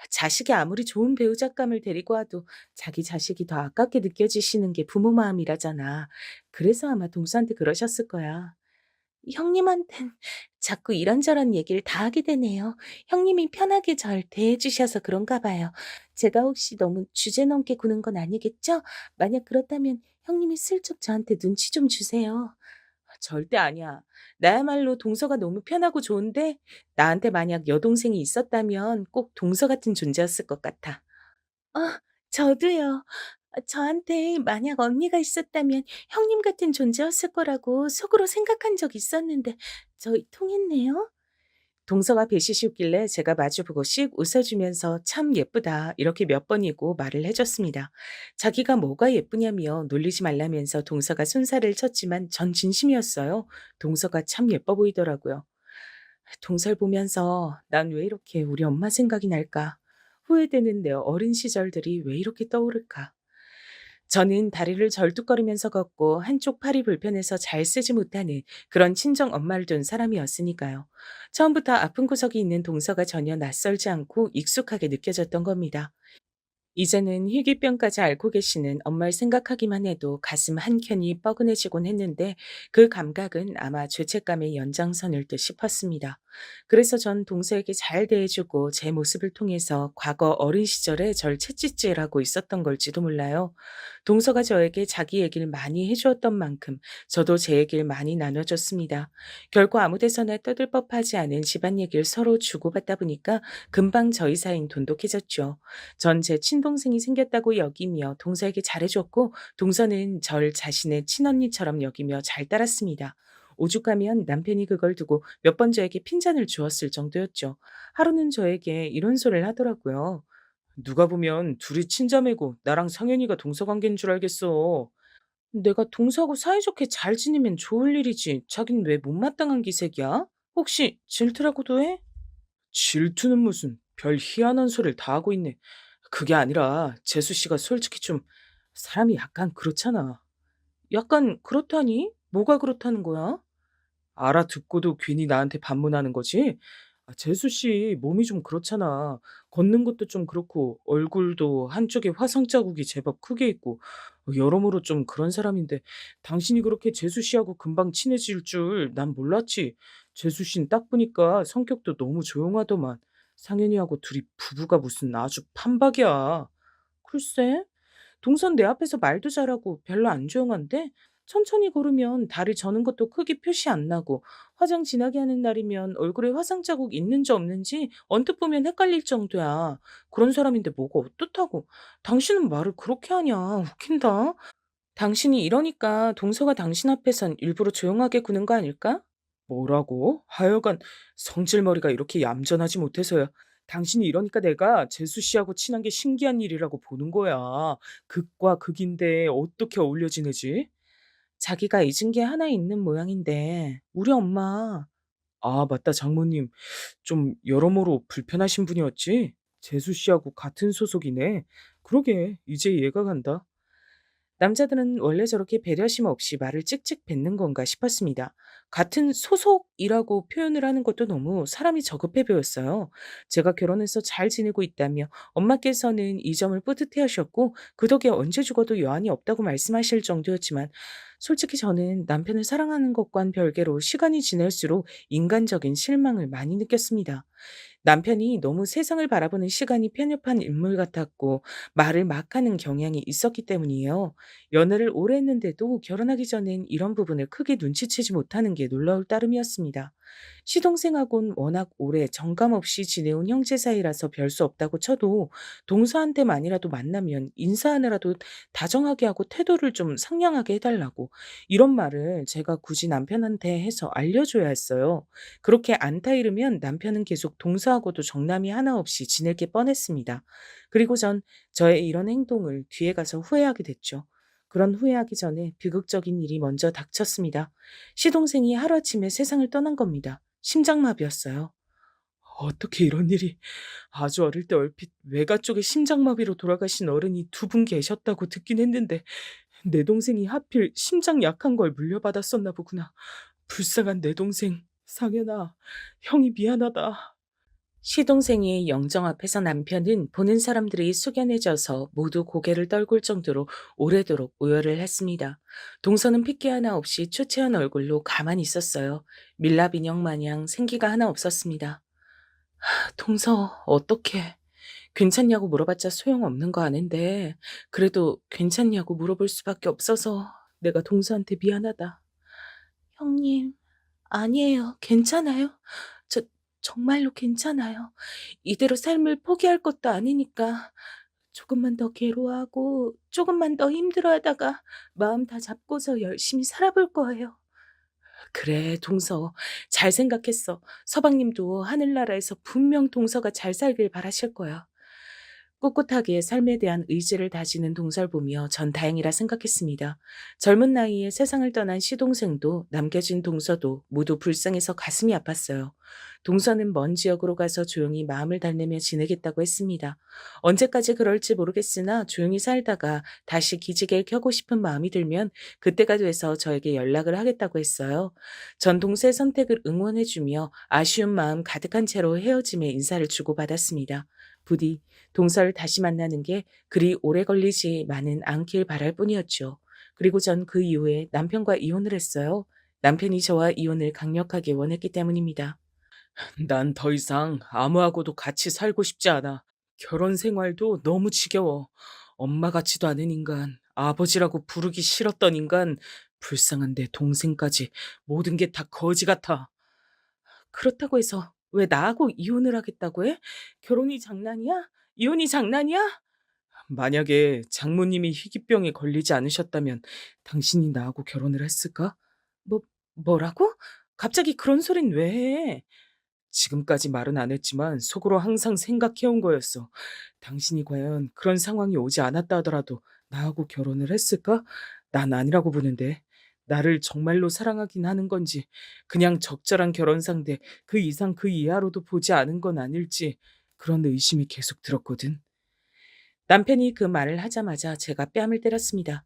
자식이 아무리 좋은 배우잣감을 데리고 와도 자기 자식이 더 아깝게 느껴지시는 게 부모 마음이라잖아. 그래서 아마 동서한테 그러셨을 거야. 형님한텐 자꾸 이런저런 얘기를 다 하게 되네요. 형님이 편하게 절 대해 주셔서 그런가 봐요. 제가 혹시 너무 주제 넘게 구는 건 아니겠죠? 만약 그렇다면 형님이 슬쩍 저한테 눈치 좀 주세요. 절대 아니야. 나야말로 동서가 너무 편하고 좋은데 나한테 만약 여동생이 있었다면 꼭 동서 같은 존재였을 것 같아. 저도요. 저한테 만약 언니가 있었다면 형님 같은 존재였을 거라고 속으로 생각한 적 있었는데 저희 통했네요. 동서가 배시시웃길래 제가 마주보고 씩 웃어주면서 참 예쁘다 이렇게 몇 번이고 말을 해줬습니다. 자기가 뭐가 예쁘냐며 놀리지 말라면서 동서가 순살을 쳤지만 전 진심이었어요. 동서가 참 예뻐 보이더라고요. 동서를 보면서 난 왜 이렇게 우리 엄마 생각이 날까? 후회되는 내 어린 시절들이 왜 이렇게 떠오를까? 저는 다리를 절뚝거리면서 걷고 한쪽 팔이 불편해서 잘 쓰지 못하는 그런 친정 엄마를 둔 사람이었으니까요. 처음부터 아픈 구석이 있는 동서가 전혀 낯설지 않고 익숙하게 느껴졌던 겁니다. 이제는 희귀병까지 앓고 계시는 엄마를 생각하기만 해도 가슴 한켠이 뻐근해지곤 했는데 그 감각은 아마 죄책감의 연장선일 듯 싶었습니다. 그래서 전 동서에게 잘 대해주고 제 모습을 통해서 과거 어린 시절에 절 채찍질하고 있었던 걸지도 몰라요. 동서가 저에게 자기 얘기를 많이 해주었던 만큼 저도 제 얘기를 많이 나눠줬습니다. 결코 아무 데서나 떠들 법하지 않은 집안 얘기를 서로 주고받다 보니까 금방 저희 사이는 돈독해졌죠. 전 제 친동생이 생겼다고 여기며 동서에게 잘해줬고 동서는 절 자신의 친언니처럼 여기며 잘 따랐습니다. 오죽하면 남편이 그걸 두고 몇 번 저에게 핀잔을 주었을 정도였죠. 하루는 저에게 이런 소리를 하더라고요. 누가 보면 둘이 친자매고 나랑 상현이가 동서관계인 줄 알겠어. 내가 동서하고 사이좋게 잘 지내면 좋을 일이지. 자긴 왜 못마땅한 기색이야? 혹시 질투라고도 해? 질투는 무슨 별 희한한 소리를 다 하고 있네. 그게 아니라 재수 씨가 솔직히 좀 사람이 약간 그렇잖아. 약간 그렇다니? 뭐가 그렇다는 거야? 알아듣고도 괜히 나한테 반문하는 거지? 재수 씨 몸이 좀 그렇잖아. 걷는 것도 좀 그렇고 얼굴도 한쪽에 화상 자국이 제법 크게 있고 여러모로 좀 그런 사람인데 당신이 그렇게 재수 씨하고 금방 친해질 줄 난 몰랐지. 재수 씨는 딱 보니까 성격도 너무 조용하더만. 상현이하고 둘이 부부가 무슨 아주 판박이야. 글쎄, 동선 내 앞에서 말도 잘하고 별로 안 조용한데 천천히 걸으면 다리 저는 것도 크게 표시 안 나고 화장 진하게 하는 날이면 얼굴에 화상 자국 있는지 없는지 언뜻 보면 헷갈릴 정도야. 그런 사람인데 뭐가 어떻다고. 당신은 말을 그렇게 하냐. 웃긴다. 당신이 이러니까 동서가 당신 앞에선 일부러 조용하게 구는 거 아닐까? 뭐라고? 하여간 성질머리가 이렇게 얌전하지 못해서야. 당신이 이러니까 내가 재수 씨하고 친한 게 신기한 일이라고 보는 거야. 극과 극인데 어떻게 어울려 지내지? 자기가 잊은 게 하나 있는 모양인데 우리 엄마. 아, 맞다, 장모님. 좀 여러모로 불편하신 분이었지? 재수 씨하고 같은 소속이네. 그러게, 이제 이해가 간다. 남자들은 원래 저렇게 배려심 없이 말을 찍찍 뱉는 건가 싶었습니다. 같은 소속이라고 표현을 하는 것도 너무 사람이 저급해 보였어요. 제가 결혼해서 잘 지내고 있다며 엄마께서는 이 점을 뿌듯해 하셨고 그 덕에 언제 죽어도 여한이 없다고 말씀하실 정도였지만 솔직히 저는 남편을 사랑하는 것과는 별개로 시간이 지날수록 인간적인 실망을 많이 느꼈습니다. 남편이 너무 세상을 바라보는 시간이 편협한 인물 같았고 말을 막 하는 경향이 있었기 때문이에요. 연애를 오래 했는데도 결혼하기 전엔 이런 부분을 크게 눈치채지 못하는 게 놀라울 따름이었습니다. 시동생하고는 워낙 오래 정감 없이 지내온 형제 사이라서 별 수 없다고 쳐도 동서한테만이라도 만나면 인사하느라도 다정하게 하고 태도를 좀 상냥하게 해달라고 이런 말을 제가 굳이 남편한테 해서 알려줘야 했어요. 그렇게 안타 이르면 남편은 계속 동서하고도 정남이 하나 없이 지낼 게 뻔했습니다. 그리고 전 저의 이런 행동을 뒤에 가서 후회하게 됐죠. 그런 후회하기 전에 비극적인 일이 먼저 닥쳤습니다. 시동생이 하루아침에 세상을 떠난 겁니다. 심장마비였어요. 어떻게 이런 일이. 아주 어릴 때 얼핏 외가 쪽에 심장마비로 돌아가신 어른이 두 분 계셨다고 듣긴 했는데 내 동생이 하필 심장 약한 걸 물려받았었나 보구나. 불쌍한 내 동생. 상현아, 형이 미안하다. 시동생이 영정 앞에서 남편은 보는 사람들이 숙연해져서 모두 고개를 떨굴 정도로 오래도록 오열을 했습니다. 동서는 핏기 하나 없이 초췌한 얼굴로 가만히 있었어요. 밀랍 인형 마냥 생기가 하나 없었습니다. 동서, 어떡해. 괜찮냐고 물어봤자 소용없는 거 아는데, 그래도 괜찮냐고 물어볼 수밖에 없어서 내가 동서한테 미안하다. 형님, 아니에요. 괜찮아요. 저 정말로 괜찮아요. 이대로 삶을 포기할 것도 아니니까 조금만 더 괴로워하고 조금만 더 힘들어하다가 마음 다 잡고서 열심히 살아볼 거예요. 그래, 동서. 잘 생각했어. 서방님도 하늘나라에서 분명 동서가 잘 살길 바라실 거야. 꿋꿋하게 삶에 대한 의지를 다지는 동서를 보며 전 다행이라 생각했습니다. 젊은 나이에 세상을 떠난 시동생도 남겨진 동서도 모두 불쌍해서 가슴이 아팠어요. 동서는 먼 지역으로 가서 조용히 마음을 달래며 지내겠다고 했습니다. 언제까지 그럴지 모르겠으나 조용히 살다가 다시 기지개를 켜고 싶은 마음이 들면 그때가 돼서 저에게 연락을 하겠다고 했어요. 전 동서의 선택을 응원해주며 아쉬운 마음 가득한 채로 헤어짐의 인사를 주고받았습니다. 부디 동서를 다시 만나는 게 그리 오래 걸리지만은 않길 바랄 뿐이었죠. 그리고 전 그 이후에 남편과 이혼을 했어요. 남편이 저와 이혼을 강력하게 원했기 때문입니다. 난 더 이상 아무하고도 같이 살고 싶지 않아. 결혼 생활도 너무 지겨워. 엄마 같지도 않은 인간, 아버지라고 부르기 싫었던 인간, 불쌍한 내 동생까지 모든 게 다 거지 같아. 그렇다고 해서 왜 나하고 이혼을 하겠다고 해? 결혼이 장난이야? 이혼이 장난이야? 만약에 장모님이 희귀병에 걸리지 않으셨다면 당신이 나하고 결혼을 했을까? 뭐, 뭐라고? 갑자기 그런 소린 왜 해? 지금까지 말은 안 했지만 속으로 항상 생각해온 거였어. 당신이 과연 그런 상황이 오지 않았다 하더라도 나하고 결혼을 했을까? 난 아니라고 보는데. 나를 정말로 사랑하긴 하는 건지, 그냥 적절한 결혼 상대, 그 이상 그 이하로도 보지 않은 건 아닐지, 그런 의심이 계속 들었거든. 남편이 그 말을 하자마자 제가 뺨을 때렸습니다.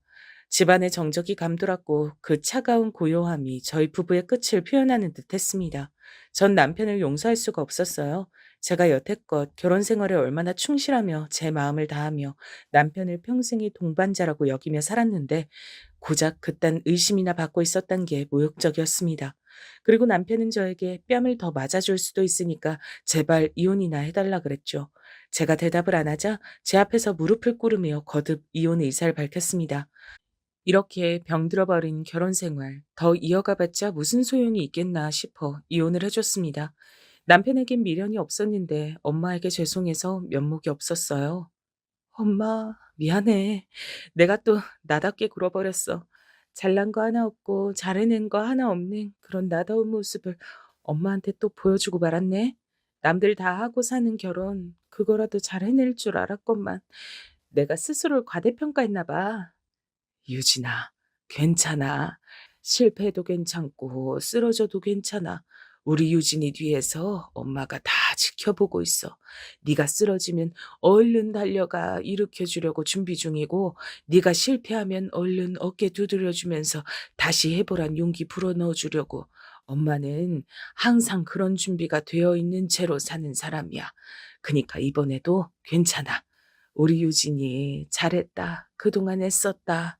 집안의 정적이 감돌았고 그 차가운 고요함이 저희 부부의 끝을 표현하는 듯 했습니다. 전 남편을 용서할 수가 없었어요. 제가 여태껏 결혼 생활에 얼마나 충실하며 제 마음을 다하며 남편을 평생의 동반자라고 여기며 살았는데 고작 그딴 의심이나 받고 있었던 게 모욕적이었습니다. 그리고 남편은 저에게 뺨을 더 맞아줄 수도 있으니까 제발 이혼이나 해달라 그랬죠. 제가 대답을 안 하자 제 앞에서 무릎을 꿇으며 거듭 이혼 의사를 밝혔습니다. 이렇게 병들어버린 결혼 생활, 더 이어가봤자 무슨 소용이 있겠나 싶어 이혼을 해줬습니다. 남편에겐 미련이 없었는데 엄마에게 죄송해서 면목이 없었어요. 엄마, 미안해. 내가 또 나답게 굴어버렸어. 잘난 거 하나 없고 잘해낸 거 하나 없는 그런 나다운 모습을 엄마한테 또 보여주고 말았네. 남들 다 하고 사는 결혼, 그거라도 잘 해낼 줄 알았건만 내가 스스로를 과대평가했나 봐. 유진아, 괜찮아. 실패해도 괜찮고 쓰러져도 괜찮아. 우리 유진이 뒤에서 엄마가 다 지켜보고 있어. 네가 쓰러지면 얼른 달려가 일으켜 주려고 준비 중이고 네가 실패하면 얼른 어깨 두드려 주면서 다시 해보란 용기 불어넣어 주려고. 엄마는 항상 그런 준비가 되어 있는 채로 사는 사람이야. 그니까 이번에도 괜찮아. 우리 유진이 잘했다. 그동안 애썼다.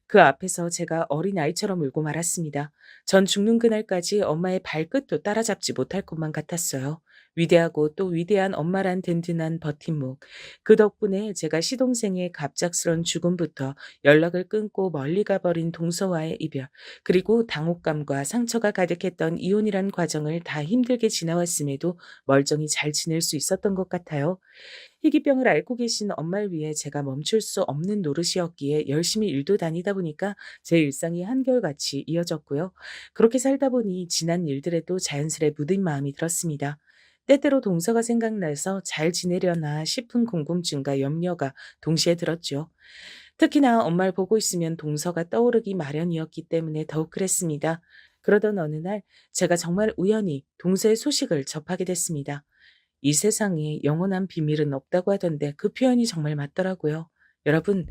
그 앞에서 제가 어린아이처럼 울고 말았습니다. 전 죽는 그날까지 엄마의 발끝도 따라잡지 못할 것만 같았어요. 위대하고 또 위대한 엄마란 든든한 버팀목. 그 덕분에 제가 시동생의 갑작스런 죽음부터 연락을 끊고 멀리 가버린 동서와의 이별, 그리고 당혹감과 상처가 가득했던 이혼이란 과정을 다 힘들게 지나왔음에도 멀쩡히 잘 지낼 수 있었던 것 같아요. 희귀병을 앓고 계신 엄마를 위해 제가 멈출 수 없는 노릇이었기에 열심히 일도 다니다 보니까 제 일상이 한결같이 이어졌고요. 그렇게 살다 보니 지난 일들에도 자연스레 묻은 마음이 들었습니다. 때때로 동서가 생각나서 잘 지내려나 싶은 궁금증과 염려가 동시에 들었죠. 특히나 엄마를 보고 있으면 동서가 떠오르기 마련이었기 때문에 더욱 그랬습니다. 그러던 어느 날 제가 정말 우연히 동서의 소식을 접하게 됐습니다. 이 세상에 영원한 비밀은 없다고 하던데 그 표현이 정말 맞더라고요. 여러분,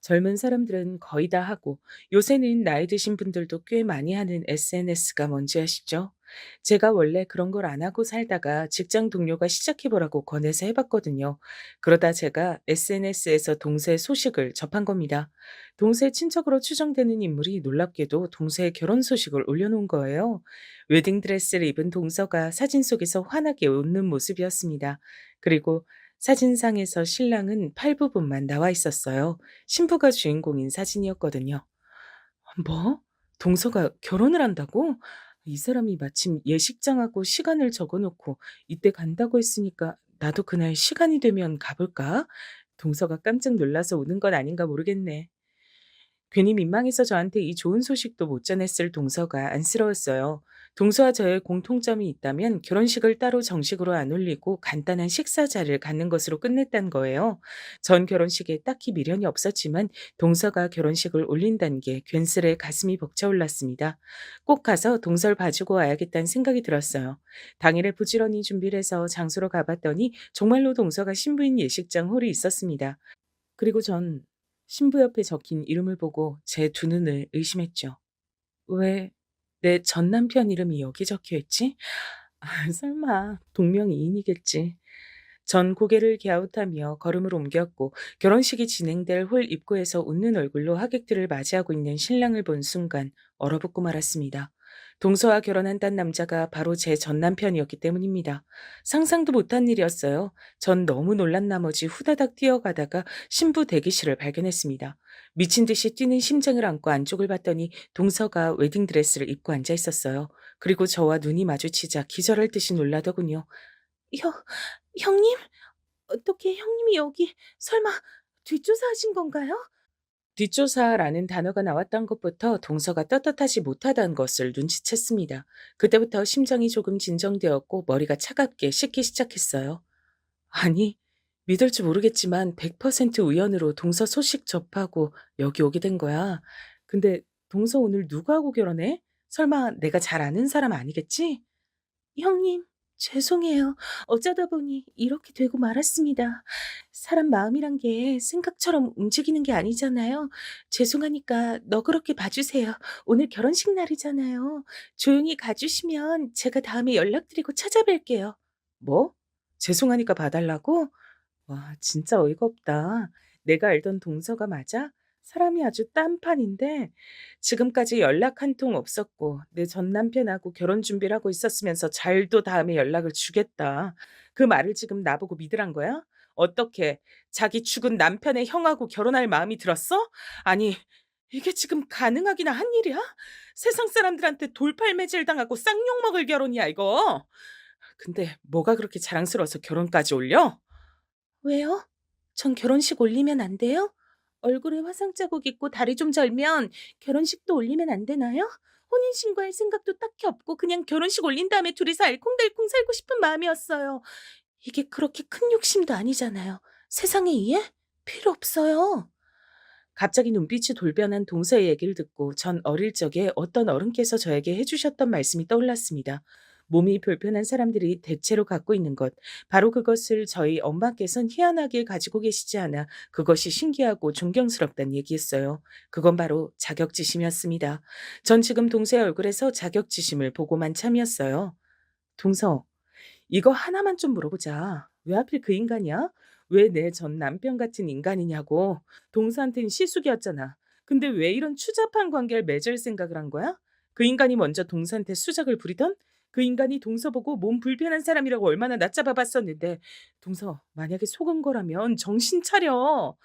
젊은 사람들은 거의 다 하고 요새는 나이 드신 분들도 꽤 많이 하는 SNS가 뭔지 아시죠? 제가 원래 그런 걸 안 하고 살다가 직장 동료가 시작해보라고 권해서 해봤거든요. 그러다 제가 SNS에서 동서의 소식을 접한 겁니다. 동서의 친척으로 추정되는 인물이 놀랍게도 동서의 결혼 소식을 올려놓은 거예요. 웨딩드레스를 입은 동서가 사진 속에서 환하게 웃는 모습이었습니다. 그리고 사진상에서 신랑은 팔 부분만 나와 있었어요. 신부가 주인공인 사진이었거든요. 뭐? 동서가 결혼을 한다고? 이 사람이 마침 예식장하고 시간을 적어 놓고 이때 간다고 했으니까 나도 그날 시간이 되면 가볼까? 동서가 깜짝 놀라서 우는 건 아닌가 모르겠네. 괜히 민망해서 저한테 이 좋은 소식도 못 전했을 동서가 안쓰러웠어요. 동서와 저의 공통점이 있다면 결혼식을 따로 정식으로 안 올리고 간단한 식사자를 갖는 것으로 끝냈단 거예요. 전 결혼식에 딱히 미련이 없었지만 동서가 결혼식을 올린다는 게 괜스레 가슴이 벅차올랐습니다. 꼭 가서 동서를 봐주고 와야겠다는 생각이 들었어요. 당일에 부지런히 준비를 해서 장소로 가봤더니 정말로 동서가 신부인 예식장 홀이 있었습니다. 그리고 전 신부 옆에 적힌 이름을 보고 제 두 눈을 의심했죠. 왜 내 전 남편 이름이 여기 적혀 있지? 아, 설마 동명이인이겠지. 전 고개를 갸웃하며 걸음을 옮겼고 결혼식이 진행될 홀 입구에서 웃는 얼굴로 하객들을 맞이하고 있는 신랑을 본 순간 얼어붙고 말았습니다. 동서와 결혼한다는 남자가 바로 제 전 남편이었기 때문입니다. 상상도 못한 일이었어요. 전 너무 놀란 나머지 후다닥 뛰어가다가 신부 대기실을 발견했습니다. 미친 듯이 뛰는 심장을 안고 안쪽을 봤더니 동서가 웨딩드레스를 입고 앉아 있었어요. 그리고 저와 눈이 마주치자 기절할 듯이 놀라더군요. 형, 형님? 어떻게 형님이 여기 설마 뒷조사하신 건가요? 뒷조사라는 단어가 나왔던 것부터 동서가 떳떳하지 못하다는 것을 눈치챘습니다. 그때부터 심장이 조금 진정되었고 머리가 차갑게 식기 시작했어요. 아니, 믿을지 모르겠지만 100% 우연으로 동서 소식 접하고 여기 오게 된 거야. 근데 동서 오늘 누구하고 결혼해? 설마 내가 잘 아는 사람 아니겠지? 형님, 죄송해요. 어쩌다 보니 이렇게 되고 말았습니다. 사람 마음이란 게 생각처럼 움직이는 게 아니잖아요. 죄송하니까 너그럽게 봐주세요. 오늘 결혼식 날이잖아요. 조용히 가주시면 제가 다음에 연락드리고 찾아뵐게요. 뭐? 죄송하니까 봐달라고? 와, 진짜 어이가 없다. 내가 알던 동서가 맞아? 사람이 아주 딴판인데 지금까지 연락 한 통 없었고 내 전 남편하고 결혼 준비를 하고 있었으면서 잘도 다음에 연락을 주겠다. 그 말을 지금 나보고 믿으란 거야? 어떻게 자기 죽은 남편의 형하고 결혼할 마음이 들었어? 아니, 이게 지금 가능하기나 한 일이야? 세상 사람들한테 돌팔매질 당하고 쌍욕 먹을 결혼이야, 이거. 근데 뭐가 그렇게 자랑스러워서 결혼까지 올려? 왜요? 전 결혼식 올리면 안 돼요? 얼굴에 화상 자국 있고 다리 좀 절면 결혼식도 올리면 안 되나요? 혼인신고할 생각도 딱히 없고 그냥 결혼식 올린 다음에 둘이서 알콩달콩 살고 싶은 마음이었어요. 이게 그렇게 큰 욕심도 아니잖아요. 세상에 이해? 필요 없어요. 갑자기 눈빛이 돌변한 동서의 얘기를 듣고 전 어릴 적에 어떤 어른께서 저에게 해주셨던 말씀이 떠올랐습니다. 몸이 불편한 사람들이 대체로 갖고 있는 것, 바로 그것을 저희 엄마께선 희한하게 가지고 계시지 않아 그것이 신기하고 존경스럽다는 얘기였어요. 그건 바로 자격지심이었습니다. 전 지금 동서의 얼굴에서 자격지심을 보고만 참이었어요. 동서, 이거 하나만 좀 물어보자. 왜 하필 그 인간이야? 왜 내 전 남편 같은 인간이냐고. 동서한텐 시숙이었잖아. 근데 왜 이런 추잡한 관계를 맺을 생각을 한 거야? 그 인간이 먼저 동서한테 수작을 부리던? 그 인간이 동서 보고 몸 불편한 사람이라고 얼마나 낮잡아 봤었는데. 동서, 만약에 속은 거라면 정신 차려.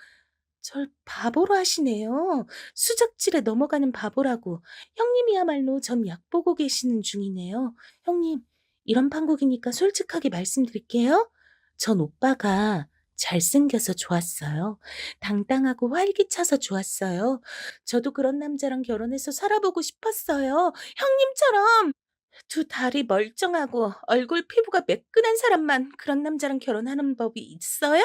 절 바보로 하시네요. 수작질에 넘어가는 바보라고. 형님이야말로 전 약 보고 계시는 중이네요. 형님, 이런 판국이니까 솔직하게 말씀드릴게요. 전 오빠가 잘생겨서 좋았어요. 당당하고 활기차서 좋았어요. 저도 그런 남자랑 결혼해서 살아보고 싶었어요. 형님처럼 두 다리 멀쩡하고 얼굴 피부가 매끈한 사람만 그런 남자랑 결혼하는 법이 있어요?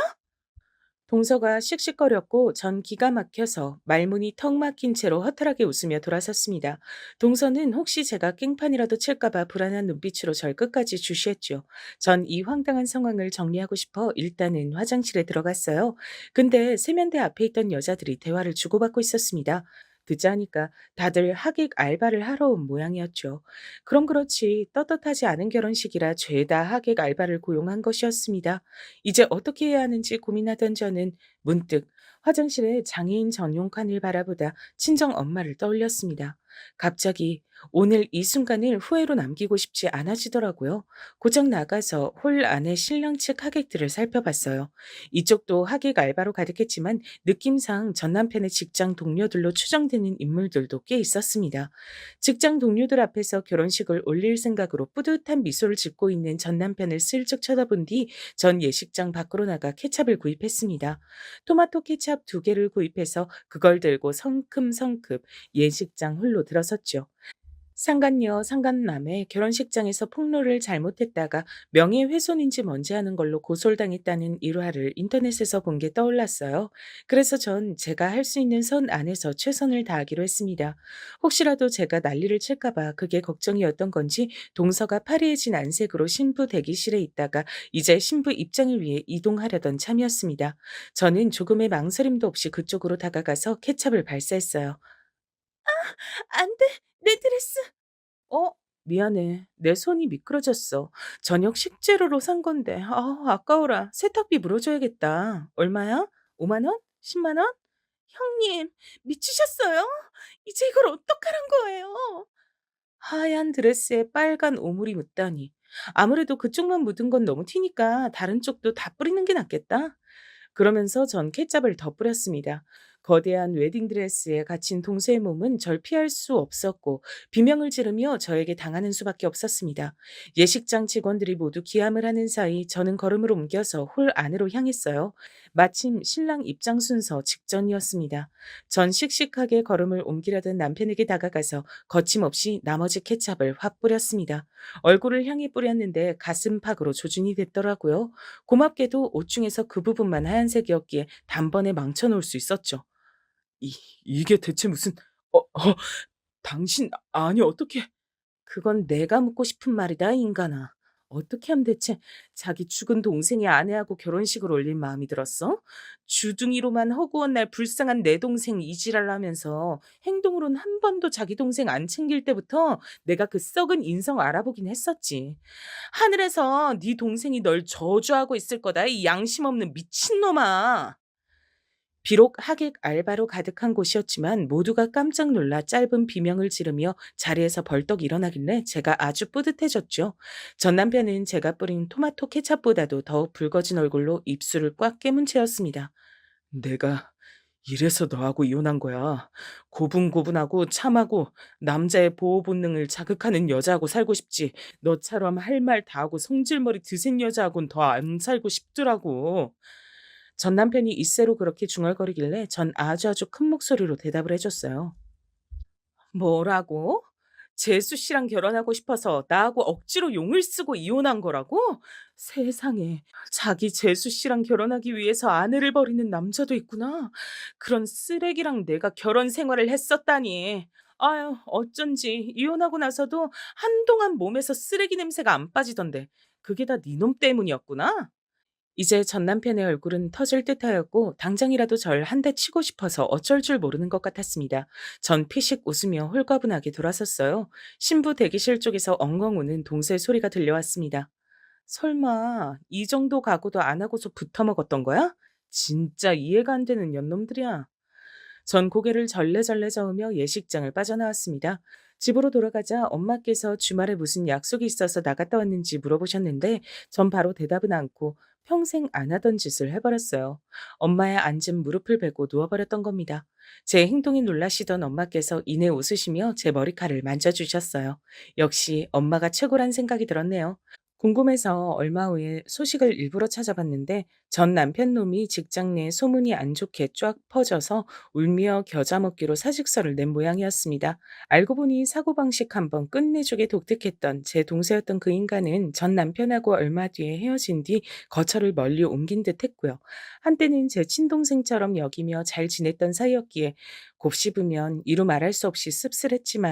동서가 씩씩거렸고 전 기가 막혀서 말문이 턱 막힌 채로 허탈하게 웃으며 돌아섰습니다. 동서는 혹시 제가 깽판이라도 칠까봐 불안한 눈빛으로 절 끝까지 주시했죠. 전 이 황당한 상황을 정리하고 싶어 일단은 화장실에 들어갔어요. 근데 세면대 앞에 있던 여자들이 대화를 주고받고 있었습니다. 듣자 하니까 다들 하객 알바를 하러 온 모양이었죠. 그럼 그렇지 떳떳하지 않은 결혼식이라 죄다 하객 알바를 고용한 것이었습니다. 이제 어떻게 해야 하는지 고민하던 저는 문득 화장실에 장애인 전용 칸을 바라보다 친정 엄마를 떠올렸습니다. 갑자기 오늘 이 순간을 후회로 남기고 싶지 않아지더라고요. 고장 나가서 홀 안에 신랑 측 하객들을 살펴봤어요. 이쪽도 하객 알바로 가득했지만 느낌상 전 남편의 직장 동료들로 추정되는 인물들도 꽤 있었습니다. 직장 동료들 앞에서 결혼식을 올릴 생각으로 뿌듯한 미소를 짓고 있는 전 남편을 슬쩍 쳐다본 뒤 전 예식장 밖으로 나가 케찹을 구입했습니다. 토마토 케찹 2개를 구입해서 그걸 들고 성큼성큼 예식장 홀로 들어섰죠. 상간녀, 상간남의 결혼식장에서 폭로를 잘못했다가 명예훼손인지 뭔지 하는 걸로 고소당했다는 일화를 인터넷에서 본 게 떠올랐어요. 그래서 전 제가 할 수 있는 선 안에서 최선을 다하기로 했습니다. 혹시라도 제가 난리를 칠까봐 그게 걱정이었던 건지 동서가 파리해진 안색으로 신부 대기실에 있다가 이제 신부 입장을 위해 이동하려던 참이었습니다. 저는 조금의 망설임도 없이 그쪽으로 다가가서 케찹을 발사했어요. 안 돼, 내 드레스. 미안해. 내 손이 미끄러졌어. 저녁 식재료로 산 건데. 아까워라. 세탁비 물어줘야겠다. 얼마야? 5만 원? 10만 원? 형님, 미치셨어요? 이제 이걸 어떡하란 거예요? 하얀 드레스에 빨간 오물이 묻다니. 아무래도 그쪽만 묻은 건 너무 튀니까 다른 쪽도 다 뿌리는 게 낫겠다. 그러면서 전 케첩을 더 뿌렸습니다. 거대한 웨딩드레스에 갇힌 동서의 몸은 절 피할 수 없었고 비명을 지르며 저에게 당하는 수밖에 없었습니다. 예식장 직원들이 모두 기함을 하는 사이 저는 걸음을 옮겨서 홀 안으로 향했어요. 마침 신랑 입장 순서 직전이었습니다. 전 씩씩하게 걸음을 옮기려던 남편에게 다가가서 거침없이 나머지 케첩을 확 뿌렸습니다. 얼굴을 향해 뿌렸는데 가슴팍으로 조준이 됐더라고요. 고맙게도 옷 중에서 그 부분만 하얀색이었기에 단번에 망쳐놓을 수 있었죠. 이게 대체 무슨 어 어 당신 아니 어떻게 그건 내가 묻고 싶은 말이다 인간아. 어떻게 하면 대체 자기 죽은 동생의 아내하고 결혼식을 올릴 마음이 들었어? 주둥이로만 허구한 날 불쌍한 내 동생 이지랄하면서 행동으론 한 번도 자기 동생 안 챙길 때부터 내가 그 썩은 인성 알아보긴 했었지. 하늘에서 네 동생이 널 저주하고 있을 거다 이 양심 없는 미친놈아. 비록 하객 알바로 가득한 곳이었지만 모두가 깜짝 놀라 짧은 비명을 지르며 자리에서 벌떡 일어나길래 제가 아주 뿌듯해졌죠. 전 남편은 제가 뿌린 토마토 케첩보다도 더욱 붉어진 얼굴로 입술을 꽉 깨문 채였습니다. 내가 이래서 너하고 이혼한 거야. 고분고분하고 참하고 남자의 보호 본능을 자극하는 여자하고 살고 싶지. 너처럼 할 말 다 하고 성질머리 드센 여자하고는 더 안 살고 싶더라고. 전 남편이 이새로 그렇게 중얼거리길래 전 아주 큰 목소리로 대답을 해줬어요. 뭐라고? 재수 씨랑 결혼하고 싶어서 나하고 억지로 용을 쓰고 이혼한 거라고? 세상에, 자기 재수 씨랑 결혼하기 위해서 아내를 버리는 남자도 있구나. 그런 쓰레기랑 내가 결혼 생활을 했었다니. 아유, 어쩐지 이혼하고 나서도 한동안 몸에서 쓰레기 냄새가 안 빠지던데. 그게 다 네 놈 때문이었구나. 이제 전 남편의 얼굴은 터질 듯하였고 당장이라도 절 한 대 치고 싶어서 어쩔 줄 모르는 것 같았습니다. 전 피식 웃으며 홀가분하게 돌아섰어요. 신부 대기실 쪽에서 엉엉 우는 동생 소리가 들려왔습니다. 설마 이 정도 각오도 안 하고서 붙어먹었던 거야? 진짜 이해가 안 되는 년놈들이야. 전 고개를 절레절레 저으며 예식장을 빠져나왔습니다. 집으로 돌아가자 엄마께서 주말에 무슨 약속이 있어서 나갔다 왔는지 물어보셨는데 전 바로 대답은 않고 평생 안 하던 짓을 해버렸어요. 엄마의 앉은 무릎을 베고 누워버렸던 겁니다. 제 행동에 놀라시던 엄마께서 이내 웃으시며 제 머리칼을 만져주셨어요. 역시 엄마가 최고란 생각이 들었네요. 궁금해서 얼마 후에 소식을 일부러 찾아봤는데 전 남편 놈이 직장 내 소문이 안 좋게 쫙 퍼져서 울며 겨자 먹기로 사직서를 낸 모양이었습니다. 알고 보니 사고방식 한번 끝내주게 독특했던 제 동생이었던 그 인간은 전 남편하고 얼마 뒤에 헤어진 뒤 거처를 멀리 옮긴 듯 했고요. 한때는 제 친동생처럼 여기며 잘 지냈던 사이였기에 곱씹으면 이루 말할 수 없이 씁쓸했지만